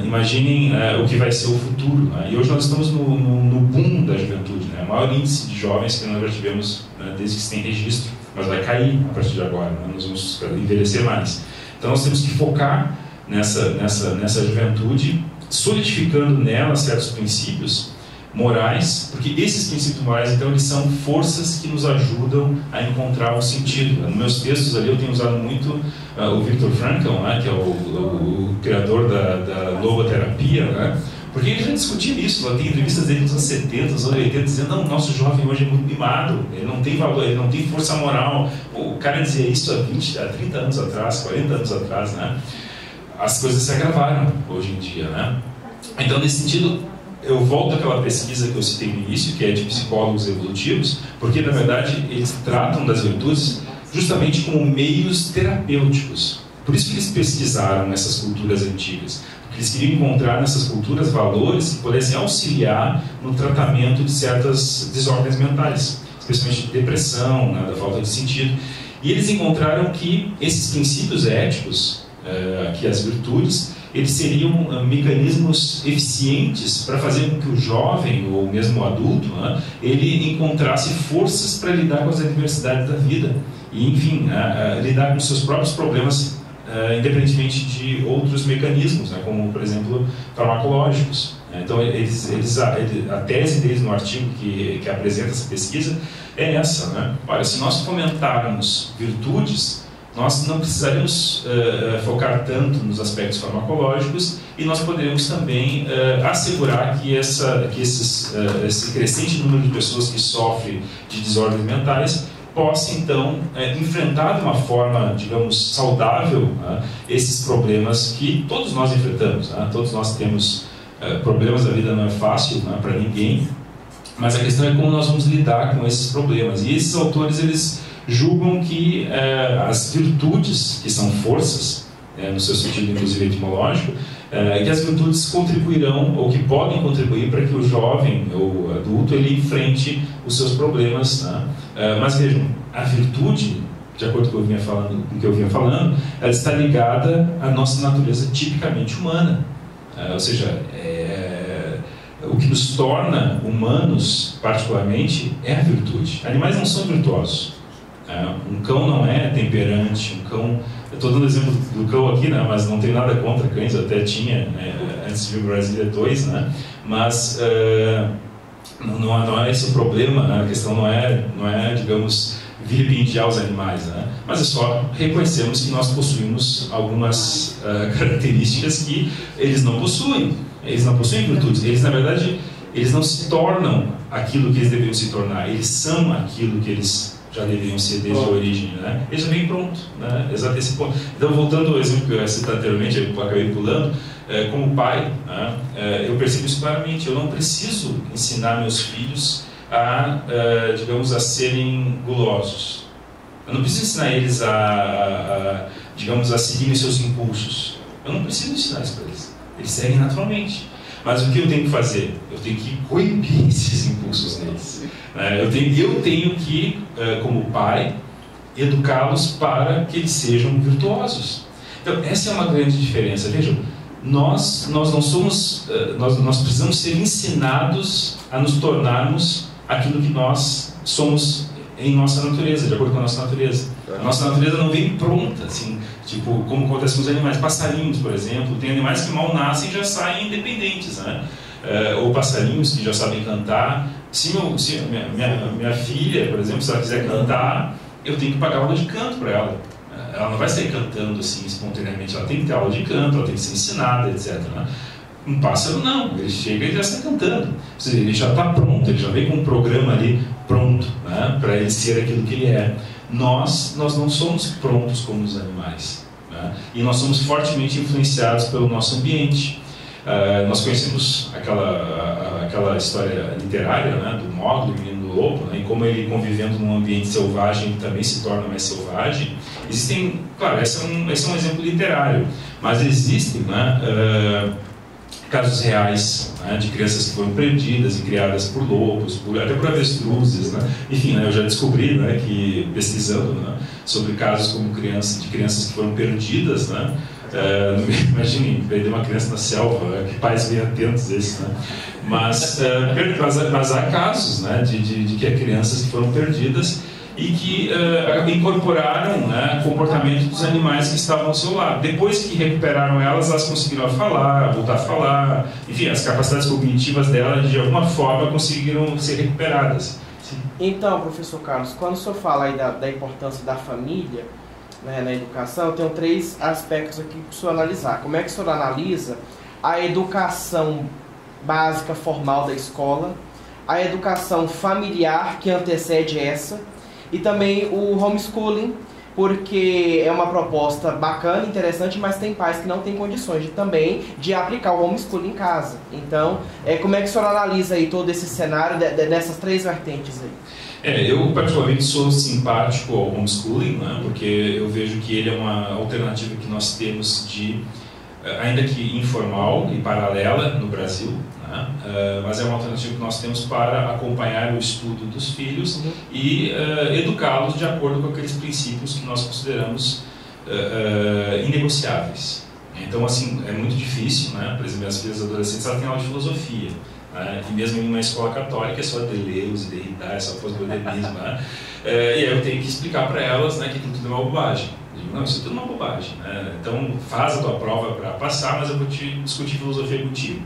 imaginem o que vai ser o futuro, né? E hoje nós estamos no boom da juventude, né? O maior índice de jovens que nós já tivemos, né, desde que se tem registro, mas vai cair a partir de agora, né? Nós vamos envelhecer mais. Então nós temos que focar nessa juventude, solidificando nela certos princípios morais, porque esses princípios morais, então, eles são forças que nos ajudam a encontrar um sentido. Nos meus textos ali eu tenho usado muito o Viktor Frankl, né, que é o criador da logoterapia, né, porque ele já discutia isso. Tem entrevistas dele nos anos 70, nos anos 80, dizendo: não, o nosso jovem hoje é muito mimado, ele não tem valor, ele não tem força moral. O cara dizia isso há 30 anos atrás, 40 anos atrás, né? As coisas se agravaram hoje em dia, né? Então, nesse sentido, eu volto àquela pesquisa que eu citei no início, que é de psicólogos evolutivos, porque, na verdade, eles tratam das virtudes justamente como meios terapêuticos. Por isso que eles pesquisaram essas culturas antigas, porque eles queriam encontrar nessas culturas valores que pudessem auxiliar no tratamento de certas desordens mentais, especialmente de depressão, né, da falta de sentido. E eles encontraram que esses princípios éticos, que as virtudes, eles seriam mecanismos eficientes para fazer com que o jovem, ou mesmo o adulto, né, ele encontrasse forças para lidar com as adversidades da vida e, enfim, lidar com seus próprios problemas, independentemente de outros mecanismos, né, como, por exemplo, farmacológicos. Então, a tese deles no artigo que apresenta essa pesquisa é essa, né? Olha, se nós fomentarmos virtudes, nós não precisaríamos focar tanto nos aspectos farmacológicos, e nós poderemos também assegurar que esse crescente número de pessoas que sofrem de desordens mentais possa, então, enfrentar de uma forma, digamos, saudável, né, esses problemas que todos nós enfrentamos, né? Todos nós temos problemas, a vida não é fácil, né, para ninguém, mas a questão é como nós vamos lidar com esses problemas. E esses autores, eles julgam que as virtudes, que são forças, no seu sentido inclusive etimológico, que as virtudes contribuirão, ou que podem contribuir para que o jovem ou adulto ele enfrente os seus problemas, né? Mas vejam, a virtude de acordo com o que eu vinha falando, ela está ligada à nossa natureza tipicamente humana. Ou seja, o que nos torna humanos, particularmente, é a virtude. Animais não são virtuosos. Um cão não é temperante, um cão... Eu estou dando exemplo do cão aqui, né, mas não tenho nada contra cães, eu até tinha, antes de vir Brasília 2, né, mas não é esse o problema, né, a questão não é, digamos, vilipendiar os animais, né, mas é só reconhecermos que nós possuímos algumas características que eles não possuem. Eles não possuem virtudes, eles, na verdade, eles não se tornam aquilo que eles deveriam se tornar, eles são aquilo que eles já deveriam ser desde a origem, né? Eles já vêm pronto, né? Exato esse ponto. Então, voltando ao exemplo que eu citei anteriormente, eu acabei pulando, como pai, né? Eu percebo isso claramente. Eu não preciso ensinar meus filhos digamos, a serem gulosos. Eu não preciso ensinar eles digamos, a seguirem seus impulsos. Eu não preciso ensinar isso para eles. Eles seguem naturalmente. Mas o que eu tenho que fazer? Eu tenho que coibir esses impulsos neles. Eu tenho que, como pai, educá-los para que eles sejam virtuosos. Então, essa é uma grande diferença. Vejam, nós não somos, nós precisamos ser ensinados a nos tornarmos aquilo que nós somos em nossa natureza, de acordo com a nossa natureza. A nossa natureza não vem pronta, assim, tipo, como acontece com os animais. Passarinhos, por exemplo, tem animais que mal nascem e já saem independentes, né? Ou passarinhos que já sabem cantar. Se minha filha, por exemplo, se ela quiser cantar, eu tenho que pagar aula de canto para ela. Ela não vai sair cantando assim espontaneamente, ela tem que ter aula de canto, ela tem que ser ensinada, etc. Né? Um pássaro não, ele chega e já está cantando. Ou seja, ele já está pronto, ele já vem com um programa ali pronto, né, para ele ser aquilo que ele é. Nós não somos prontos como os animais, né? E nós somos fortemente influenciados pelo nosso ambiente. Nós conhecemos aquela história literária, né, do Mowgli, o menino do lobo, né, e como ele, convivendo num ambiente selvagem, também se torna mais selvagem. Existem, claro, esse é um exemplo literário, mas existem, né, casos reais, né, de crianças que foram perdidas e criadas por lobos, até por avestruzes, né? Enfim, né, eu já descobri, né, que pesquisando, né, sobre casos como de crianças que foram perdidas, né? Imagine perder uma criança na selva, que pais bem atentos a isso, né? Mas há casos, né, de que há crianças que foram perdidas e que incorporaram, né, comportamento dos animais que estavam ao seu lado. Depois que recuperaram elas conseguiram falar, voltar a falar, enfim, as capacidades cognitivas delas de alguma forma conseguiram ser recuperadas. Sim. Então, professor Carlos, quando o senhor fala aí da importância da família, né, na educação, eu tenho 3 aspectos aqui para o senhor analisar. Como é que o senhor analisa a educação básica formal da escola, a educação familiar que antecede essa, e também o homeschooling, porque é uma proposta bacana, interessante, mas tem pais que não têm condições de aplicar o homeschooling em casa. Então, como é que o senhor analisa aí todo esse cenário dessas 3 vertentes aí? Eu particularmente sou simpático ao homeschooling, né, porque eu vejo que ele é uma alternativa que nós temos ainda que informal e paralela no Brasil, né, mas é uma alternativa que nós temos para acompanhar o estudo dos filhos e educá-los de acordo com aqueles princípios que nós consideramos inegociáveis. Então, assim, é muito difícil, né? Por exemplo, minhas filhas adolescentes, elas têm aula de filosofia, né? E mesmo em uma escola católica é só Deleuze, Derrida, é só pós-modernismo, né? E aí eu tenho que explicar para elas, né, que aquilo tudo é uma bobagem. Eu digo, não, isso é tudo uma bobagem, né? Então faz a tua prova para passar, mas eu vou te discutir filosofia contigo.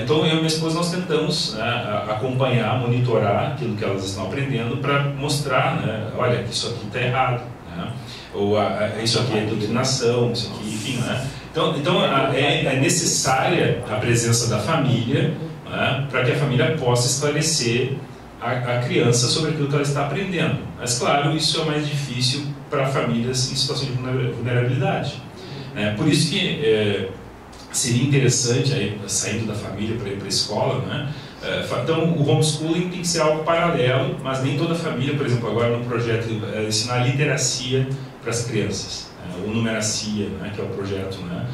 Então eu e minha esposa nós tentamos, né, acompanhar, monitorar aquilo que elas estão aprendendo para mostrar, né, olha, isso aqui está errado, né? Ou isso aqui é doutrinação, isso aqui, enfim, né? Então é necessária a presença da família, né, para que a família possa esclarecer a criança sobre aquilo que ela está aprendendo. Mas claro, isso é mais difícil para famílias em situação de vulnerabilidade. Por isso que seria interessante, aí, saindo da família para ir para a escola, né? Então o homeschooling tem que ser algo paralelo, mas nem toda família, por exemplo, agora no projeto ensinar literacia para as crianças, ou numeracia, né, que é o projeto, né?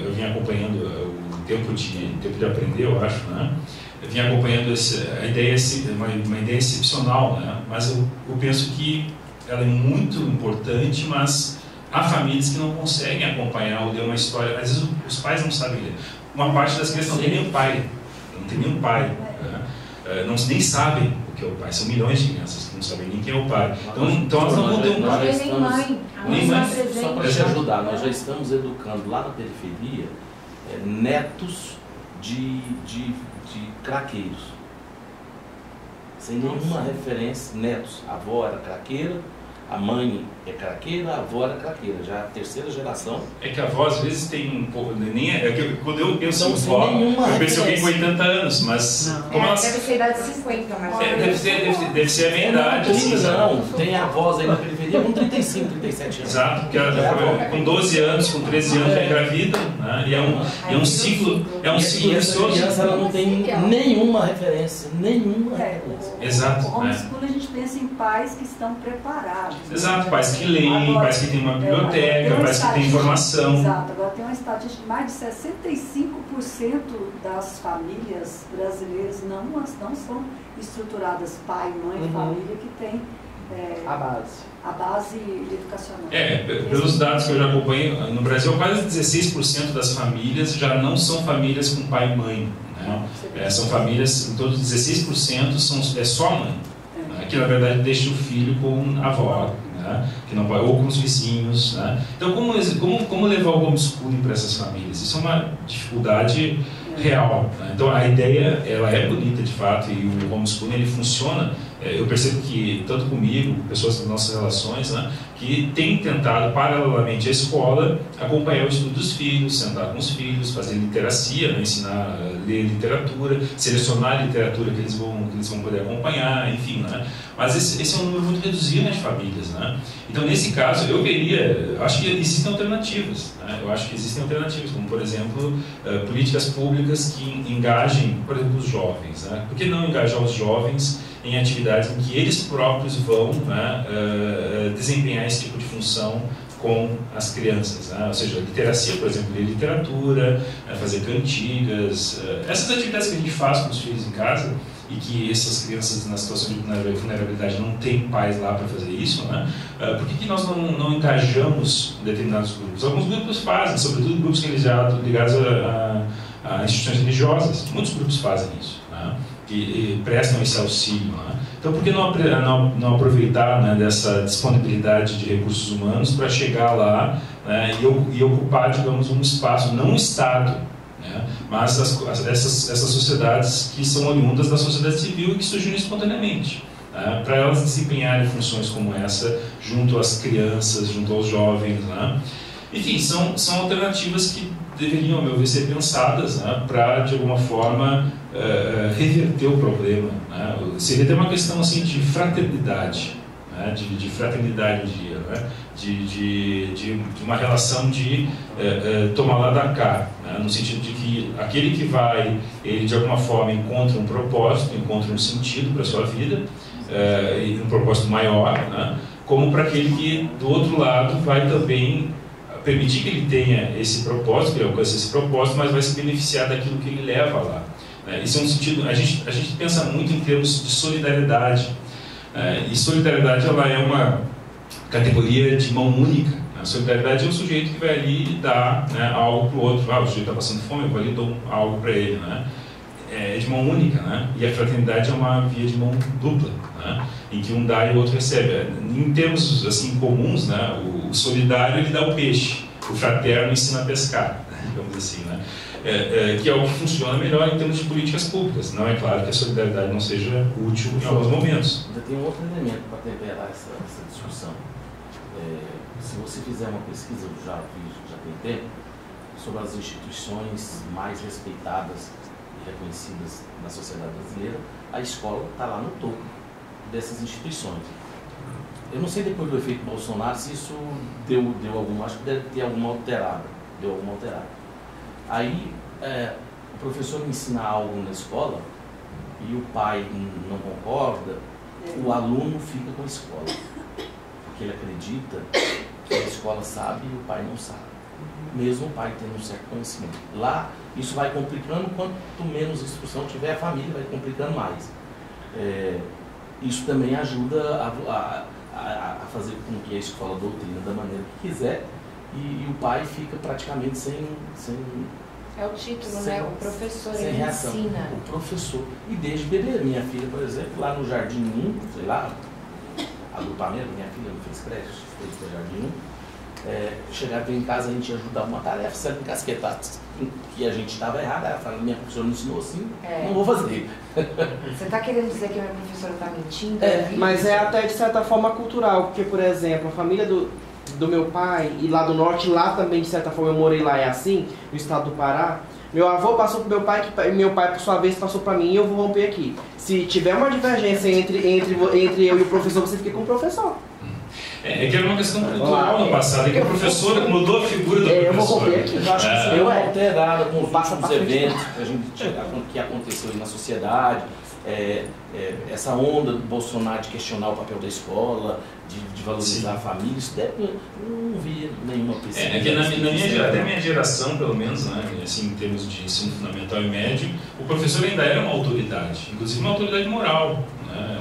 Eu vim acompanhando o tempo de aprender, eu acho, né? Eu vim acompanhando uma ideia excepcional, né? Mas eu penso que ela é muito importante, mas há famílias que não conseguem acompanhar ou ler uma história. Às vezes os pais não sabem ler. Uma parte das crianças não tem nem um pai. Não tem nem um pai. Não, nem sabem o que é o pai. São milhões de crianças que não sabem nem quem é o pai. Então elas não vão ter um pai. Nem mãe. Nem mãe. Só para te ajudar, nós já estamos educando lá na periferia netos de craqueiros. Sem nenhuma referência, netos. A avó era craqueira, a mãe é craqueira, a avó era craqueira. Já a terceira geração. É que a avó às vezes tem um pouco. Quando eu penso em Então, vó, eu penso em alguém com 80 anos, mas. Como elas, Deve ser idade de 50, mas deve ser a minha idade. Assim, não, tem avós aí na periferia com 35, 37 anos. Exato, porque ela, com 12 anos, com 13 anos já engravida, né? E é um ciclo vicioso. Essa criança ela não tem nenhuma referência, Exato. O homeschooling a gente pensa em pais que estão preparados. Exato, pais que leem, pais que têm uma biblioteca, pais que têm informação. Exato, agora tem uma estatística de mais de 65% das famílias brasileiras não são estruturadas, pai, mãe, família, que tem a base educacional. Pelos dados que eu já acompanhei, no Brasil quase 16% das famílias já não são famílias com pai e mãe. Né? São famílias, em todos 16% é só mãe, né? Que na verdade deixa o filho com a avó, né? Que não vai, ou com os vizinhos. Né? Então como levar o homeschooling para essas famílias? Isso é uma dificuldade real. Né? Então a ideia ela é bonita de fato, e o homeschooling ele funciona. Eu percebo que tanto comigo, pessoas das nossas relações, né, que têm tentado paralelamente à escola acompanhar o estudo dos filhos, sentar com os filhos, fazer literacia, né, ensinar a ler literatura, selecionar a literatura que eles vão poder acompanhar, enfim, né? Mas esse é um número muito reduzido de famílias, né? Então nesse caso eu acho que existem alternativas, né? Eu acho que existem alternativas, como por exemplo políticas públicas que engajem, por exemplo, os jovens, né? Por que não engajar os jovens em atividades em que eles próprios vão, né, desempenhar esse tipo de função com as crianças, né? Ou seja, literacia, por exemplo, ler literatura, fazer cantigas, essas atividades que a gente faz com os filhos em casa e que essas crianças na situação de vulnerabilidade não têm pais lá para fazer isso, né? Por que nós não engajamos determinados grupos? Alguns grupos fazem, sobretudo grupos que ligados a instituições religiosas, muitos grupos fazem isso, né? Que prestam esse auxílio. Né? Então, por que não aproveitar, né, dessa disponibilidade de recursos humanos para chegar lá, né, e ocupar, digamos, um espaço, não um Estado, né, mas essas sociedades que são oriundas da sociedade civil e que surgiram espontaneamente, né, para elas desempenharem funções como essa junto às crianças, junto aos jovens. Né? Enfim, são alternativas que deveriam, ao meu ver, ser pensadas, né, para, de alguma forma, reverter o problema. Né? Seria até uma questão assim, de fraternidade, né? de fraternidade, eu diria, né? de uma relação de tomar lá da cá, né? No sentido de que aquele que vai, ele de alguma forma encontra um propósito, encontra um sentido para a sua vida, e um propósito maior, né? Como para aquele que, do outro lado, vai também permitir que ele tenha esse propósito, que ele alcance esse propósito, mas vai se beneficiar daquilo que ele leva lá. Esse é um sentido, a gente pensa muito em termos de solidariedade, e solidariedade ela é uma categoria de mão única. A solidariedade é um sujeito que vai ali dar, né, algo para o outro. O sujeito está passando fome, eu vou ali e dou algo para ele. Né? É de mão única, né? E a fraternidade é uma via de mão dupla, né? Em que um dá e o outro recebe. Em termos assim, comuns, né, o solidário ele dá o peixe, o fraterno ensina a pescar, né, digamos assim, né? Que é o que funciona melhor em termos de políticas públicas. Não é claro que a solidariedade não seja útil em alguns momentos. Ainda tem um outro elemento para temperar essa discussão. Se você fizer uma pesquisa, eu já tem tempo, sobre as instituições mais respeitadas e reconhecidas na sociedade brasileira, a escola está lá no topo dessas instituições. Eu não sei depois do efeito Bolsonaro se isso deu alguma, acho que deve ter alguma alterada, deu alguma alterada. Aí o professor ensina algo na escola e o pai não concorda, o aluno fica com a escola, porque ele acredita que a escola sabe e o pai não sabe, mesmo o pai tendo um certo conhecimento. Lá isso vai complicando, quanto menos instrução tiver, a família vai complicando mais. Isso também ajuda a a fazer com que a escola doutrina da maneira que quiser e o pai fica praticamente sem é o título, né? O professor, sem ele reação. ensina. O professor. E desde bebê, minha filha, por exemplo, lá no Jardim 1, sei lá, agrupamento, minha filha não fez creche, fez no Jardim 1, chegava em casa, a gente ia ajudar uma tarefa, se ela encasquetar que a gente estava errado, ela falava, minha professora não ensinou assim, não vou fazer. Você está querendo dizer que a minha professora está mentindo? Mas é até de certa forma cultural, porque, por exemplo, a família do meu pai e lá do norte, lá também de certa forma eu morei lá, é assim, no estado do Pará. Meu avô passou pro meu pai, que meu pai por sua vez passou para mim e eu vou romper aqui. Se tiver uma divergência entre eu e o professor, você fica com o professor. É que era uma questão cultural no passado, é que o professor mudou a figura do professor. Eu vou romper aqui. Eu acho que isso deu alterada com os últimos eventos que aconteceu aí na sociedade, essa onda do Bolsonaro de questionar o papel da escola, de valorizar a família, isso deve, não vi nenhuma pesquisa. É que até a minha geração, pelo menos, né, assim, em termos de ensino fundamental e médio, o professor ainda era uma autoridade, inclusive uma autoridade moral.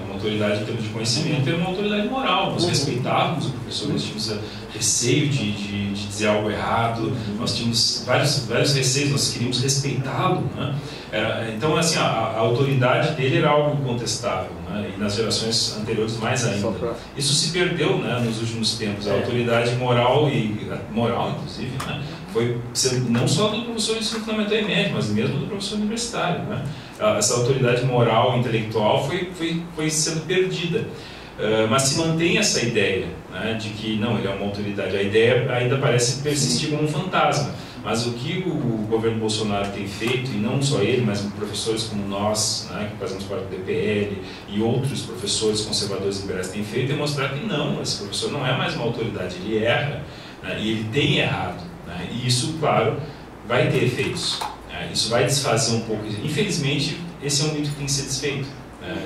Uma autoridade em termos de conhecimento era uma autoridade moral. Nós respeitávamos o professor, nós tínhamos receio de dizer algo errado, nós tínhamos vários receios, nós queríamos respeitá-lo. Né? Então, assim, a autoridade dele era algo incontestável, né? E nas gerações anteriores mais ainda. Isso se perdeu, né, nos últimos tempos. A autoridade moral, inclusive, né, foi não só do professor de ensino fundamental e médio, mas mesmo do professor universitário. Né? Essa autoridade moral e intelectual foi sendo perdida. Mas se mantém essa ideia, né, de que não, ele é uma autoridade. A ideia ainda parece persistir como um fantasma. Mas o que o governo Bolsonaro tem feito, e não só ele, mas professores como nós, né, que fazemos parte do DPL, e outros professores conservadores liberais têm feito, é mostrar que não, esse professor não é mais uma autoridade, ele erra, né, e ele tem errado. Né, e isso, claro, vai ter efeitos. Né, isso vai desfazer um pouco. Infelizmente, esse é um mito que tem que ser desfeito. Né.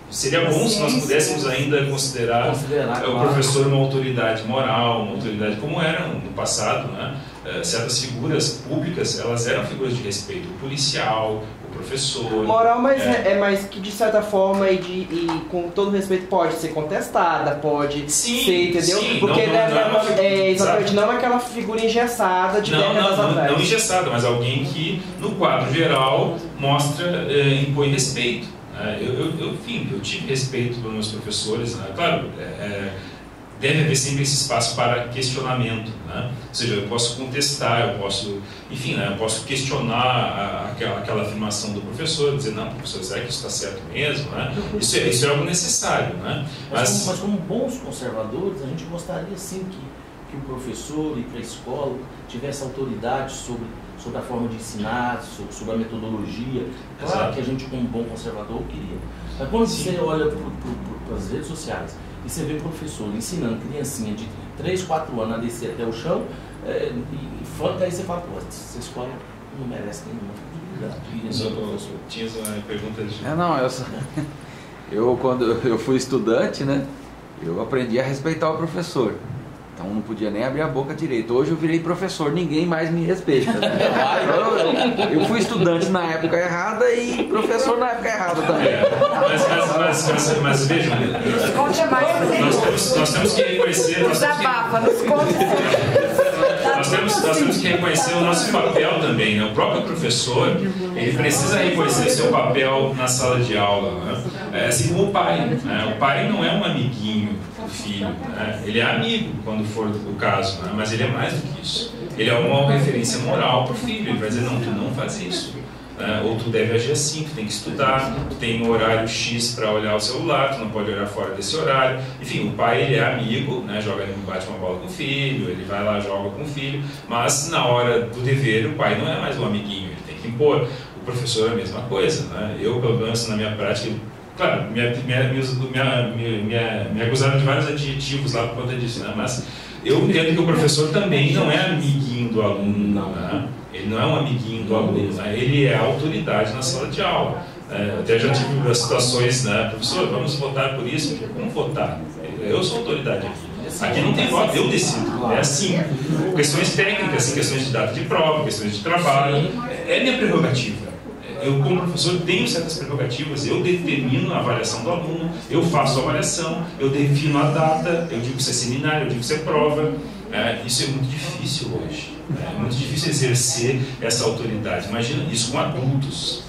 Seria bom se nós pudéssemos ainda considerar o professor uma autoridade moral, uma autoridade como era no passado, né? Certas figuras públicas, elas eram figuras de respeito, o policial, o professor. Moral, mas mas que de certa forma e com todo respeito pode ser contestada, pode ser, entendeu? Sim, porque exatamente, não é aquela figura engessada de décadas atrás. Não engessada, mas alguém que no quadro geral mostra, impõe respeito. Eu tive respeito pelos meus professores, né? Claro, deve haver sempre esse espaço para questionamento, né? Ou seja, eu posso contestar, eu posso, enfim, né? Eu posso questionar aquela afirmação do professor, dizer, não, professor, será que isso está certo mesmo? Né? Isso é algo necessário, né? Mas como bons conservadores, a gente gostaria sim que o professor e para a escola tivesse autoridade sobre a forma de ensinar, sobre a metodologia. Claro. Exato. Que a gente, como bom conservador, queria. Mas quando você olha para as redes sociais e você vê professor ensinando criancinha de 3, 4 anos a descer até o chão, aí você fala, pô, essa escola não merece nenhuma credibilidade. Tinha uma pergunta de... Quando eu fui estudante, né, eu aprendi a respeitar o professor. Então não podia nem abrir a boca direito. Hoje eu virei professor, ninguém mais me respeita. Né? Eu fui estudante na época errada e professor na época errada também. Mas vejam, nós temos que reconhecer... Nós temos que reconhecer o nosso papel também, né? O próprio professor, ele precisa reconhecer seu papel na sala de aula, né? Assim como o pai, né? O pai não é um amiguinho do filho, né? Ele é amigo quando for o caso, né? Mas ele é mais do que isso. Ele é uma referência moral para o filho. Ele vai dizer, não, tu não faz isso. Ou tu deve agir assim, tu tem que estudar, tu tem um horário X para olhar o celular, tu não pode olhar fora desse horário. Enfim, o pai, ele é amigo, né? Bate uma bola com o filho, ele vai lá, joga com o filho, mas na hora do dever, o pai não é mais um amiguinho, ele tem que impor. O professor é a mesma coisa, né? Eu, pelo menos na minha prática, claro, me acusaram de vários adjetivos lá por conta disso, né? Mas eu entendo que o professor também não é amiguinho do aluno, não, né? Ele não é um amiguinho do aluno, né? Ele é a autoridade na sala de aula. Até já tive situações, né? Professor, vamos votar por isso? Como votar? Eu sou autoridade aqui. Aqui não tem voto, eu decido. É assim. Questões técnicas, questões de data de prova, questões de trabalho. É minha prerrogativa. eu como professor tenho certas prerrogativas, eu determino a avaliação do aluno, eu faço a avaliação, eu defino a data, eu digo se é seminário, eu digo se é prova. Isso é muito difícil hoje. É muito difícil exercer essa autoridade. Imagina isso com adultos.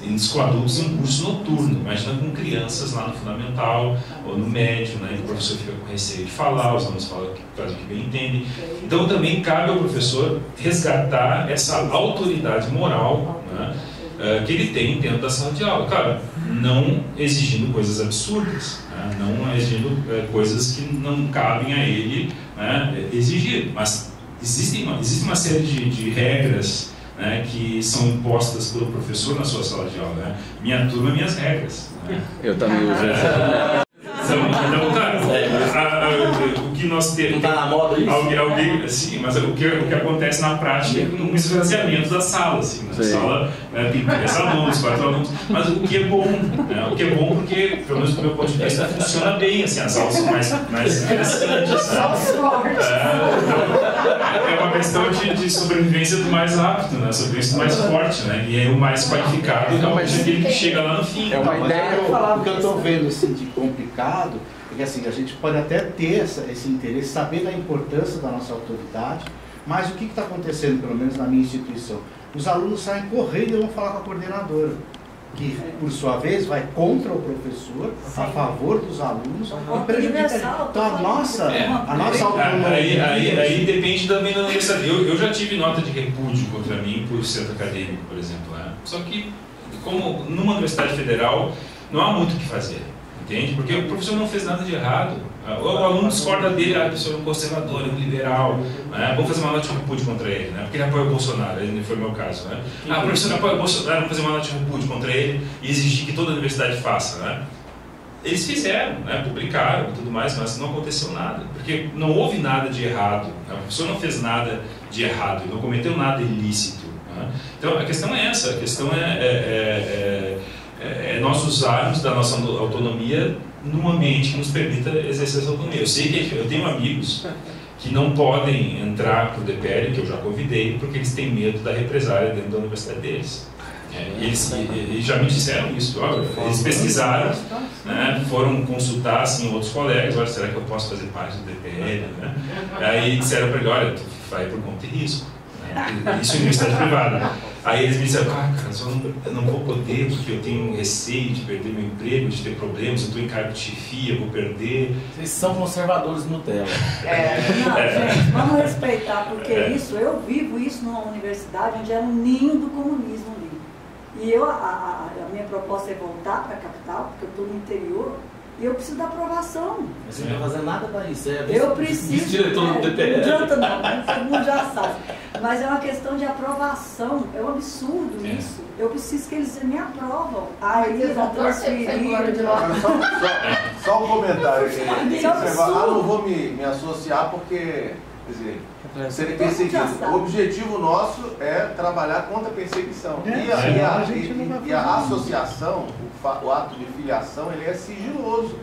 Isso com adultos em curso noturno. Imagina com crianças lá no fundamental ou no médio, né? Que o professor fica com receio de falar, os alunos fazem o que bem entendem. Então também cabe ao professor resgatar essa autoridade moral, né? Que ele tem dentro da sala de aula. Claro, não exigindo coisas absurdas, né? Não exigindo coisas que não cabem a ele, né, exigir. Mas existe uma série de regras, né, que são impostas pelo professor na sua sala de aula. Né? Minha turma, minhas regras. Né? Eu também uso. Então, cara, o que nós temos... Não está na moda isso? Sim, mas o que acontece na prática é um esvaziamento da sala. Assim, na sala, né, tem 3 alunos, 4 alunos, mas o que é bom, né? O que é bom porque, pelo menos do meu ponto de vista, funciona bem, assim, as aulas são mais interessantes. É uma questão de sobrevivência do mais rápido, né? Sobrevivência do mais forte, né? E aí o mais qualificado é aquele que chega lá no fim. É uma ideia. O que eu estou vendo assim, de complicado é que assim, a gente pode até ter esse interesse, saber da importância da nossa autoridade, mas o que está acontecendo, pelo menos na minha instituição? Os alunos saem correndo e vão falar com a coordenadora, que por sua vez vai contra o professor, a favor dos alunos, e prejudica. Então a nossa autonomia. Aí depende também da universidade. Eu já tive nota de repúdio contra mim por centro acadêmico, por exemplo. Né? Só que, como numa universidade federal, não há muito o que fazer. Entende? Porque o professor não fez nada de errado. O aluno discorda dele, o professor é um conservador, é um liberal, né? Vamos fazer uma nota de repúdio contra ele, né? Porque ele apoia o Bolsonaro, esse foi o meu caso. Né? O professor apoia o Bolsonaro, vamos fazer uma nota de repúdio contra ele e exigir que toda a universidade faça. Né? Eles fizeram, né? Publicaram e tudo mais, mas não aconteceu nada, porque não houve nada de errado. Né? O professor não fez nada de errado, ele não cometeu nada ilícito. Né? Então a questão é essa, a questão é nós usarmos da nossa autonomia num ambiente que nos permita exercer essa autonomia. Eu sei que eu tenho amigos que não podem entrar para o DPL, que eu já convidei, porque eles têm medo da represália dentro da universidade deles. Eles já me disseram isso. Eles pesquisaram, né, foram consultar assim, outros colegas, olha, será que eu posso fazer parte do DPL? Né? Aí disseram para ele, olha, tu vai por conta e risco. Isso é universidade privada. Aí eles me disseram, cara, eu não vou poder porque eu tenho receio de perder meu emprego, de ter problemas, eu estou em cargo de chefia, vou perder. Vocês são conservadores Nutella. Gente, vamos respeitar, porque eu vivo isso numa universidade onde era um ninho do comunismo ali. E a minha proposta é voltar para a capital, porque eu estou no interior, e eu preciso da aprovação. Mas você não vai fazer nada para isso. Eu preciso. Diretor do DPL. Não adianta não, todo mundo já sabe. Mas é uma questão de aprovação. É um absurdo isso. Eu preciso que eles me aprovam. Aí eles vão transferir. Só um comentário aqui. Não vou me associar porque, quer dizer, serem perseguidos. O objetivo nosso é trabalhar contra a perseguição. E a associação, o ato de filiação, ele é sigiloso.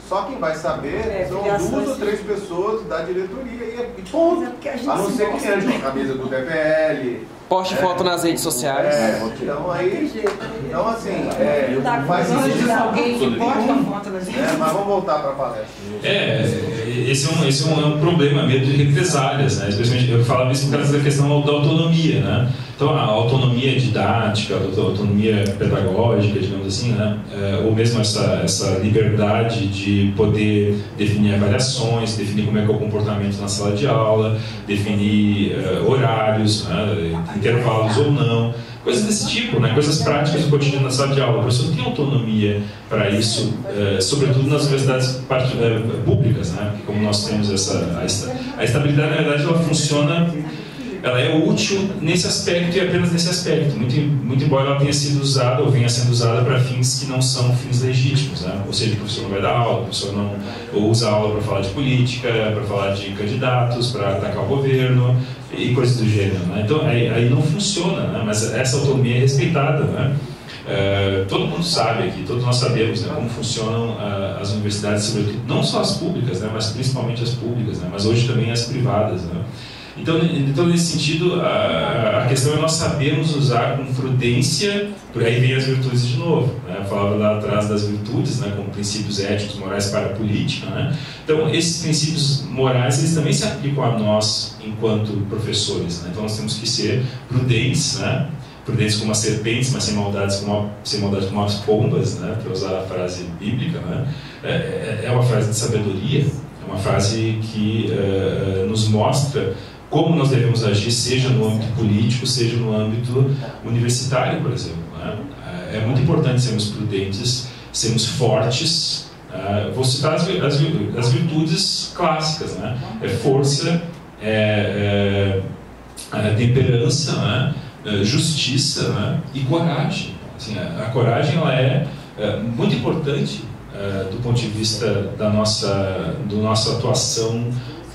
Só quem vai saber são 2 ou 3 pessoas da diretoria e ponto. A não ser que tenha uma camisa do DPL. Poste foto nas redes sociais. Então assim, faz sentido. Alguém que posta foto nas redes sociais. Mas vamos voltar para a palestra. Esse é um problema, medo de represálias, né? Especialmente eu falava isso por causa da questão da autonomia, né? Então a autonomia didática, a autonomia pedagógica, digamos assim, né? Ou mesmo essa liberdade de poder definir avaliações, definir como é que é o comportamento na sala de aula, definir horários, né? Intervalos ou não, coisas desse tipo, né? Coisas práticas do cotidiano na sala de aula. O professor tem autonomia para isso, sobretudo nas universidades públicas, né? Porque como nós temos a estabilidade, na verdade, ela funciona, ela é útil nesse aspecto e apenas nesse aspecto, muito embora ela tenha sido usada ou venha sendo usada para fins que não são fins legítimos, né? Ou seja, o professor não vai dar aula, o professor não usa a aula para falar de política, para falar de candidatos, para atacar o governo e coisas do gênero, né? Então aí não funciona, né? Mas essa autonomia é respeitada, né? Todo mundo sabe aqui, todos nós sabemos, né, como funcionam as universidades, sobretudo, não só as públicas, né, mas principalmente as públicas, né, mas hoje também as privadas, né? Então nesse sentido, a questão é nós sabermos usar com prudência, por aí vem as virtudes de novo, né? Eu falava lá atrás das virtudes, né, como princípios éticos, morais para a política, né? Então esses princípios morais, eles também se aplicam a nós enquanto professores, né? Então nós temos que ser prudentes, né? Prudentes como as serpentes, mas sem maldade como as pombas, né? Para usar a frase bíblica, né? É uma frase de sabedoria, é uma frase que nos mostra como nós devemos agir, seja no âmbito político, seja no âmbito universitário, por exemplo, né? É muito importante sermos prudentes, sermos fortes. Vou citar as virtudes clássicas, né? Força, temperança, né? Justiça, né? E coragem. Assim, a coragem ela é muito importante do ponto de vista da nossa atuação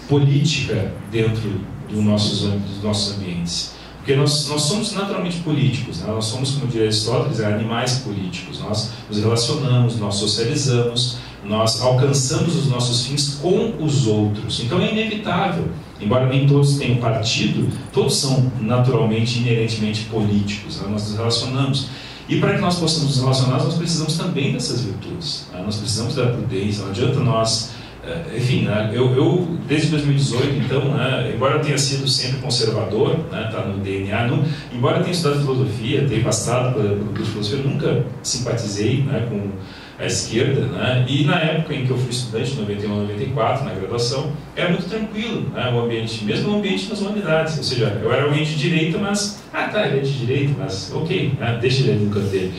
política dentro dos nossos ambientes. Porque nós somos naturalmente políticos, né? Nós somos, como diria Aristóteles, animais políticos. Nós nos relacionamos, nós socializamos, nós alcançamos os nossos fins com os outros. Então é inevitável, embora nem todos tenham partido, todos são naturalmente, inerentemente políticos, né? Nós nos relacionamos. E para que nós possamos nos relacionar, nós precisamos também dessas virtudes, né? Nós precisamos da prudência, não adianta nós... Enfim, né? Eu desde 2018, então, né, embora eu tenha sido sempre conservador, né, tá no DNA, embora eu tenha estudado filosofia, tenha passado pelo curso de filosofia, eu nunca simpatizei, né, com a esquerda, né, e na época em que eu fui estudante, 91, 94, na graduação, era muito tranquilo, né, o ambiente, mesmo o ambiente das humanidades, ou seja, eu era alguém de direita, mas, ele é de direita, mas ok, né, deixa ele ali no canto dele.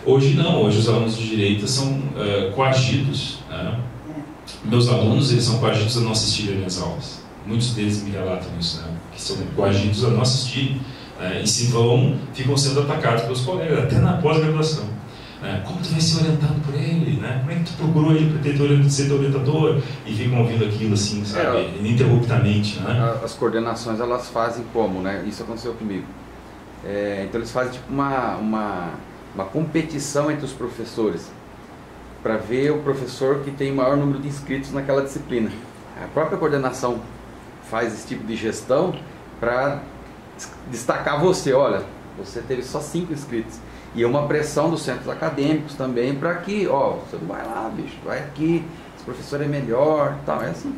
Hoje não, hoje os alunos de direita são coagidos, né. Meus alunos, eles são coagidos a não assistirem às minhas aulas. Muitos deles me relatam isso, né? Que são coagidos a não assistirem. Né? E se vão, ficam sendo atacados pelos colegas, até na pós-graduação. Né? Como tu vai ser orientado por ele? Né? Como é que tu procurou ele para ser teu orientador? E ficam ouvindo aquilo assim, sabe? Ininterruptamente. Né? As coordenações, elas fazem como, né? Isso aconteceu comigo. Então eles fazem tipo uma competição entre os professores, para ver o professor que tem o maior número de inscritos naquela disciplina. A própria coordenação faz esse tipo de gestão para destacar você. Olha, você teve só 5 inscritos. E uma pressão dos centros acadêmicos também para que, você não vai lá, bicho, vai aqui, esse professor é melhor, tal, é assim.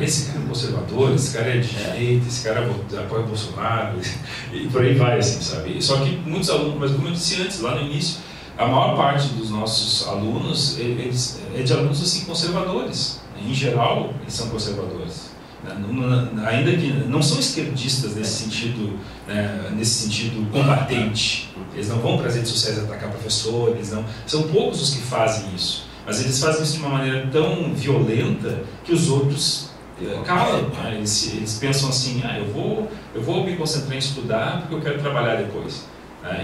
Esse cara é conservador, esse cara é de direita, esse cara apoia o Bolsonaro, e por aí vai, assim, sabe? Só que muitos alunos, mas como eu disse antes, lá no início, a maior parte dos nossos alunos é de alunos assim, conservadores. Em geral, eles são conservadores. Ainda que não são esquerdistas nesse sentido combatente. Eles não vão para as redes sociais atacar professores, não. São poucos os que fazem isso. Mas eles fazem isso de uma maneira tão violenta que os outros calam. Né? Eles pensam assim, eu vou me concentrar em estudar porque eu quero trabalhar depois.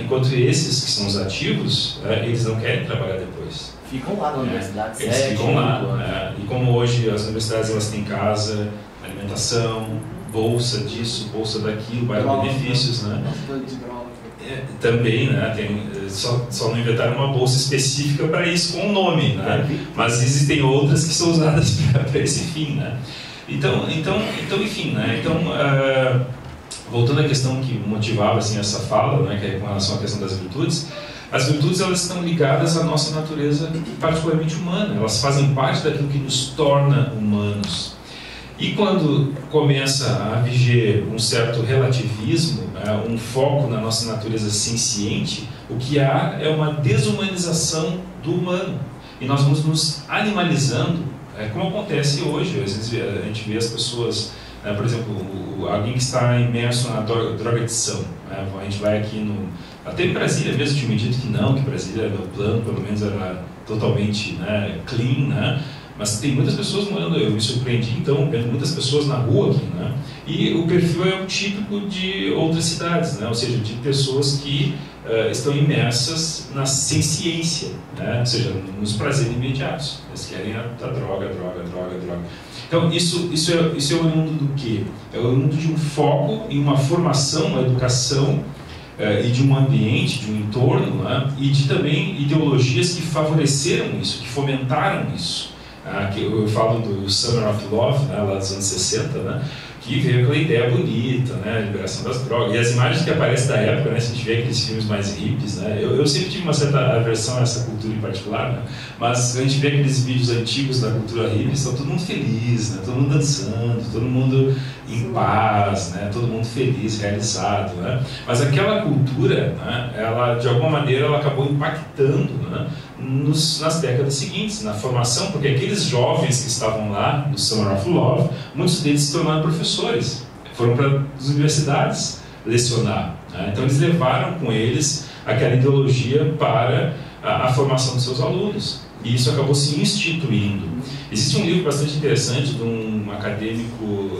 Enquanto esses que são os ativos, eles não querem trabalhar depois. Ficam lá na universidade. Eles ficam lá. E como hoje as universidades elas têm casa, alimentação, bolsa disso, bolsa daquilo, vários benefícios, né? Também, né? Só não inventaram uma bolsa específica para isso com um nome, né? Mas existem outras que são usadas para esse fim, né? Então, enfim, né? Voltando à questão que motivava assim, essa fala, né, que é com relação à questão das virtudes, as virtudes elas estão ligadas à nossa natureza particularmente humana, elas fazem parte daquilo que nos torna humanos. E quando começa a viger um certo relativismo, um foco na nossa natureza senciente, o que há é uma desumanização do humano. E nós vamos nos animalizando, como acontece hoje. Às vezes a gente vê as pessoas... Por exemplo, alguém que está imerso na drogadição. A gente vai aqui até em Brasília mesmo tinha me dito que não, que Brasília, no plano, pelo menos era totalmente clean, né? Mas tem muitas pessoas morando, eu me surpreendi então, vendo muitas pessoas na rua aqui, né? E o perfil é o típico de outras cidades, né? Ou seja, de pessoas que estão imersas na ciência, né? Ou seja, nos prazeres imediatos. Eles querem a droga. Então, isso é oriundo do quê? É oriundo de um foco em uma formação, uma educação e de um ambiente, de um entorno, né? E de também ideologias que favoreceram isso, que fomentaram isso. Que eu falo do Summer of Love, né? Lá dos anos 60, né? que veio aquela ideia bonita, né, a liberação das drogas, e as imagens que aparecem da época, né, se a gente vê aqueles filmes mais hippies, né, eu sempre tive uma certa aversão a essa cultura em particular, né, mas a gente vê aqueles vídeos antigos da cultura hippie, está todo mundo feliz, né, todo mundo dançando, todo mundo em paz, né, todo mundo feliz, realizado, né, mas aquela cultura, né, ela, de alguma maneira, ela acabou impactando, né, nas décadas seguintes, na formação, porque aqueles jovens que estavam lá no Summer of Love, muitos deles se tornaram professores, foram para as universidades lecionar, né? Então eles levaram com eles aquela ideologia para a formação dos seus alunos, e isso acabou se instituindo. Existe um livro bastante interessante de um acadêmico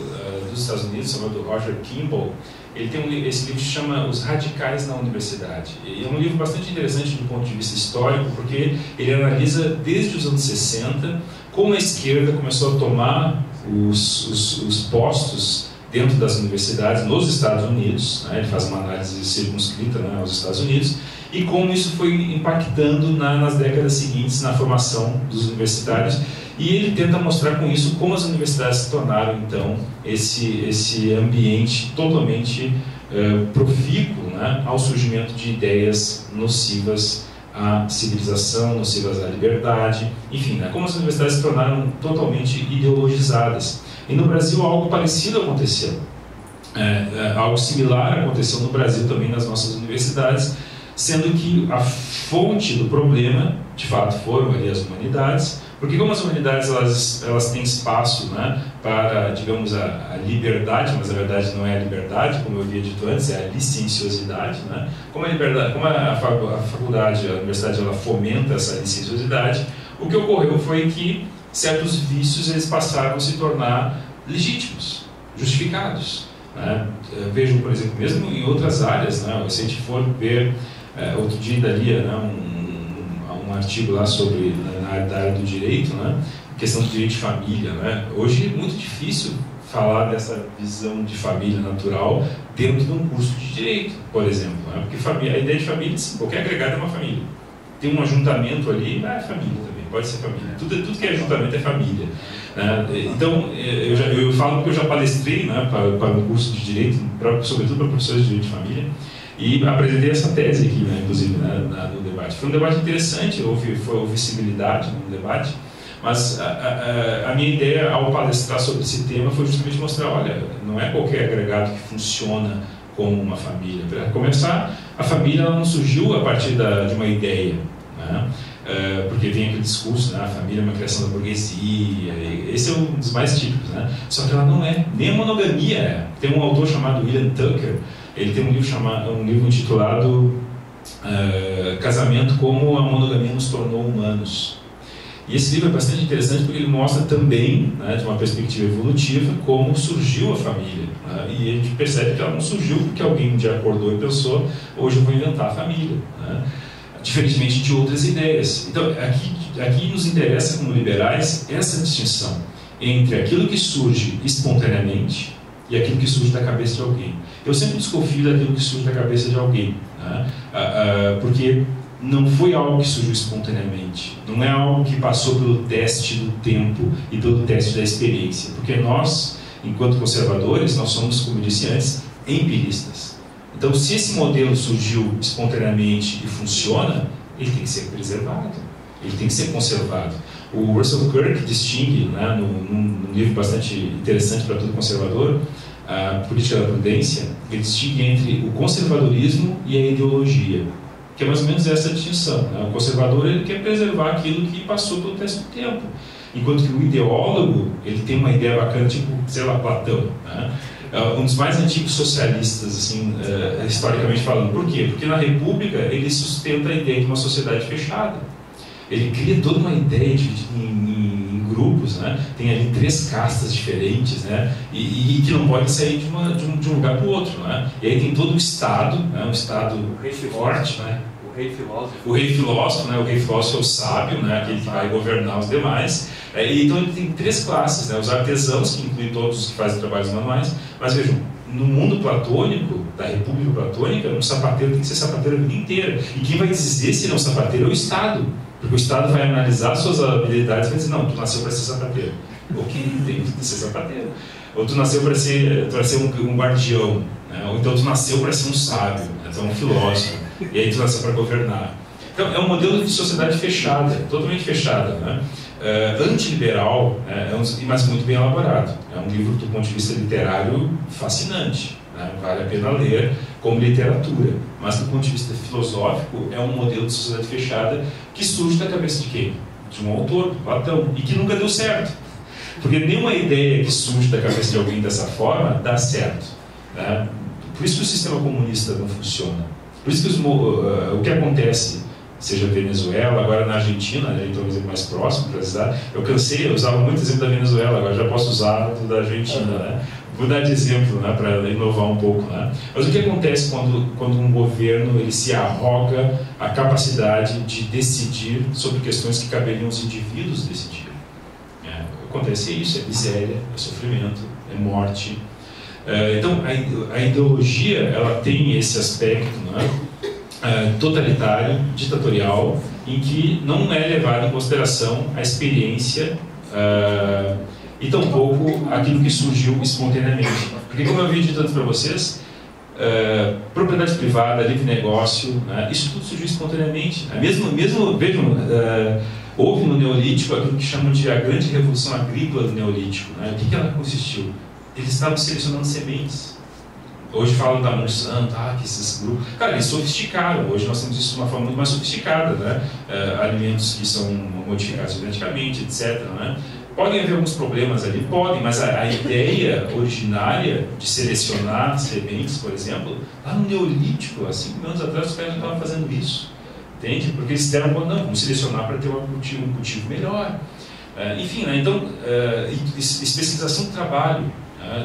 dos Estados Unidos chamado Roger Kimball. Ele tem esse livro que se chama Os Radicais na Universidade. E é um livro bastante interessante do ponto de vista histórico, porque ele analisa desde os anos 60 como a esquerda começou a tomar os postos dentro das universidades nos Estados Unidos, né? Ele faz uma análise circunscrita, né, aos Estados Unidos, e como isso foi impactando nas décadas seguintes na formação dos universitários. E ele tenta mostrar com isso como as universidades se tornaram, então, esse ambiente totalmente profícuo, né, ao surgimento de ideias nocivas à civilização, nocivas à liberdade, enfim, né, como as universidades se tornaram totalmente ideologizadas. E no Brasil algo parecido aconteceu. Algo similar aconteceu no Brasil também nas nossas universidades, sendo que a fonte do problema, de fato, foram ali as humanidades, porque como as humanidades elas têm espaço, né, para, digamos, a liberdade, mas na verdade não é a liberdade, como eu havia dito antes, é a licenciosidade, né? Como a liberdade, como a faculdade, a universidade, ela fomenta essa licenciosidade, o que ocorreu foi que certos vícios eles passaram a se tornar legítimos, justificados, né? Vejam, por exemplo, mesmo em outras áreas, né, se a gente for ver, outro dia ainda lia, né, um artigo lá sobre, na área do direito, né, questão do direito de família, né. Hoje é muito difícil falar dessa visão de família natural dentro de um curso de direito, por exemplo, né, porque família, a ideia de família, sim, qualquer agregado é uma família. Tem um ajuntamento ali, é família também, pode ser família. Tudo que é ajuntamento é família. Né. Então, eu falo porque eu já palestrei, né, para um curso de direito, sobretudo para professores de direito de família, e apresentei essa tese aqui, né, inclusive, né, no debate. Foi um debate interessante, houve visibilidade no debate, mas a minha ideia ao palestrar sobre esse tema foi justamente mostrar, olha, não é qualquer agregado que funciona como uma família. Para começar, a família ela não surgiu a partir de uma ideia, né, porque tem aquele discurso, né, a família é uma criação da burguesia, esse é um dos mais típicos, né, só que ela não é, nem a monogamia é. Tem um autor chamado William Tucker. Ele tem um livro intitulado Casamento, como a monogamia nos tornou humanos. E esse livro é bastante interessante porque ele mostra também, né, de uma perspectiva evolutiva, como surgiu a família. Né, e a gente percebe que ela não surgiu porque alguém um dia acordou e pensou, hoje eu vou inventar a família. Né, diferentemente de outras ideias. Então, aqui nos interessa, como liberais, essa distinção entre aquilo que surge espontaneamente e aquilo que surge da cabeça de alguém. Eu sempre desconfio daquilo que surge da cabeça de alguém, né? Porque não foi algo que surgiu espontaneamente, não é algo que passou pelo teste do tempo e pelo teste da experiência, porque nós, enquanto conservadores, nós somos, como eu disse antes, empiristas. Então, se esse modelo surgiu espontaneamente e funciona, ele tem que ser preservado, ele tem que ser conservado. O Russell Kirk distingue, né, num livro bastante interessante para todo conservador, a Política da Prudência, ele distingue entre o conservadorismo e a ideologia, que é mais ou menos essa distinção. Né? O conservador ele quer preservar aquilo que passou pelo teste do tempo, enquanto que o ideólogo ele tem uma ideia bacana, tipo, sei lá, Platão. Né? Um dos mais antigos socialistas, assim, historicamente falando. Por quê? Porque na República ele sustenta a ideia de uma sociedade fechada. Ele cria toda uma ideia dividida em grupos, né? Tem ali 3 castas diferentes, né? E que não pode sair de um lugar para o outro, né? E aí tem todo o Estado, né? Um Estado forte, né? O rei filósofo. O rei filósofo, né? O rei filósofo é o sábio, né? Aquele que vai governar os demais. Então ele tem 3 classes, né? Os artesãos, que incluem todos os que fazem trabalhos manuais. Mas vejam, no mundo platônico, da República Platônica, um sapateiro tem que ser sapateiro a vida inteira. E quem vai dizer se ele é um sapateiro é o Estado. Porque o Estado vai analisar suas habilidades e vai dizer, não, tu nasceu para ser sapateiro. Ok, tem que ser sapateiro. Ou tu nasceu para ser um guardião, né? Ou então tu nasceu para ser um sábio, né? Tu é um filósofo, e aí tu nasceu para governar. Então é um modelo de sociedade fechada, totalmente fechada, né? Antiliberal, né? Mas muito bem elaborado. É um livro do ponto de vista literário fascinante, né? Vale a pena ler como literatura. Mas do ponto de vista filosófico, é um modelo de sociedade fechada que surge da cabeça de quem? De um autor, Platão, e que nunca deu certo. Porque nenhuma ideia que surge da cabeça de alguém dessa forma dá certo, né? Por isso que o sistema comunista não funciona. Por isso que o que acontece, seja Venezuela, agora na Argentina, né, então um exemplo mais próximo para usar. Eu cansei, eu usava muito exemplo da Venezuela, agora já posso usar do da Argentina, né? Vou dar de exemplo, né, para inovar um pouco, né? Mas o que acontece quando um governo ele se arroga a capacidade de decidir sobre questões que caberiam aos indivíduos decidir? Acontece isso, é miséria, é sofrimento, é morte. Então a ideologia ela tem esse aspecto, né, totalitário, ditatorial, em que não é levado em consideração a experiência e tampouco aquilo que surgiu espontaneamente. Porque, como eu havia dito antes para vocês, propriedade privada, livre negócio, né, isso tudo surgiu espontaneamente. Mesmo vejam, houve no Neolítico aquilo que chamam de a grande revolução agrícola do Neolítico. Né? O que ela consistiu? Eles estavam selecionando sementes. Hoje falam da Monsanto, que esses grupos... Cara, eles sofisticaram. Hoje nós temos isso de uma forma muito mais sofisticada, né? Alimentos que são modificados geneticamente, etc. Né? Podem haver alguns problemas ali? Podem, mas a ideia originária de selecionar sementes, por exemplo, lá no Neolítico, há 5 anos atrás, os caras já estavam fazendo isso. Entende? Porque eles deram conta, não, vamos selecionar para ter um cultivo melhor. Enfim, né? Então, especialização do trabalho.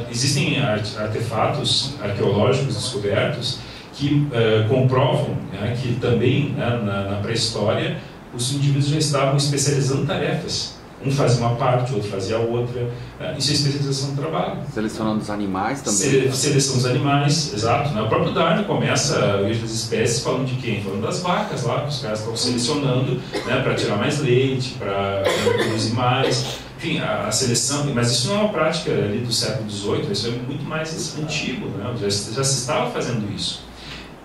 Existem artefatos arqueológicos descobertos que comprovam, né, que também, né, na pré-história os indivíduos já estavam especializando tarefas. Um fazia uma parte, o outro fazia a outra. Isso é especialização do trabalho. Selecionando os animais também. Seleção dos animais, exato. Né? O próprio Darwin começa a origem das espécies falando de quem? Falando das vacas lá, que os caras estão selecionando, né, para tirar mais leite, para produzir mais. Enfim, a seleção, mas isso não é uma prática ali do século XVIII, isso é muito mais antigo, né? Já se estava fazendo isso.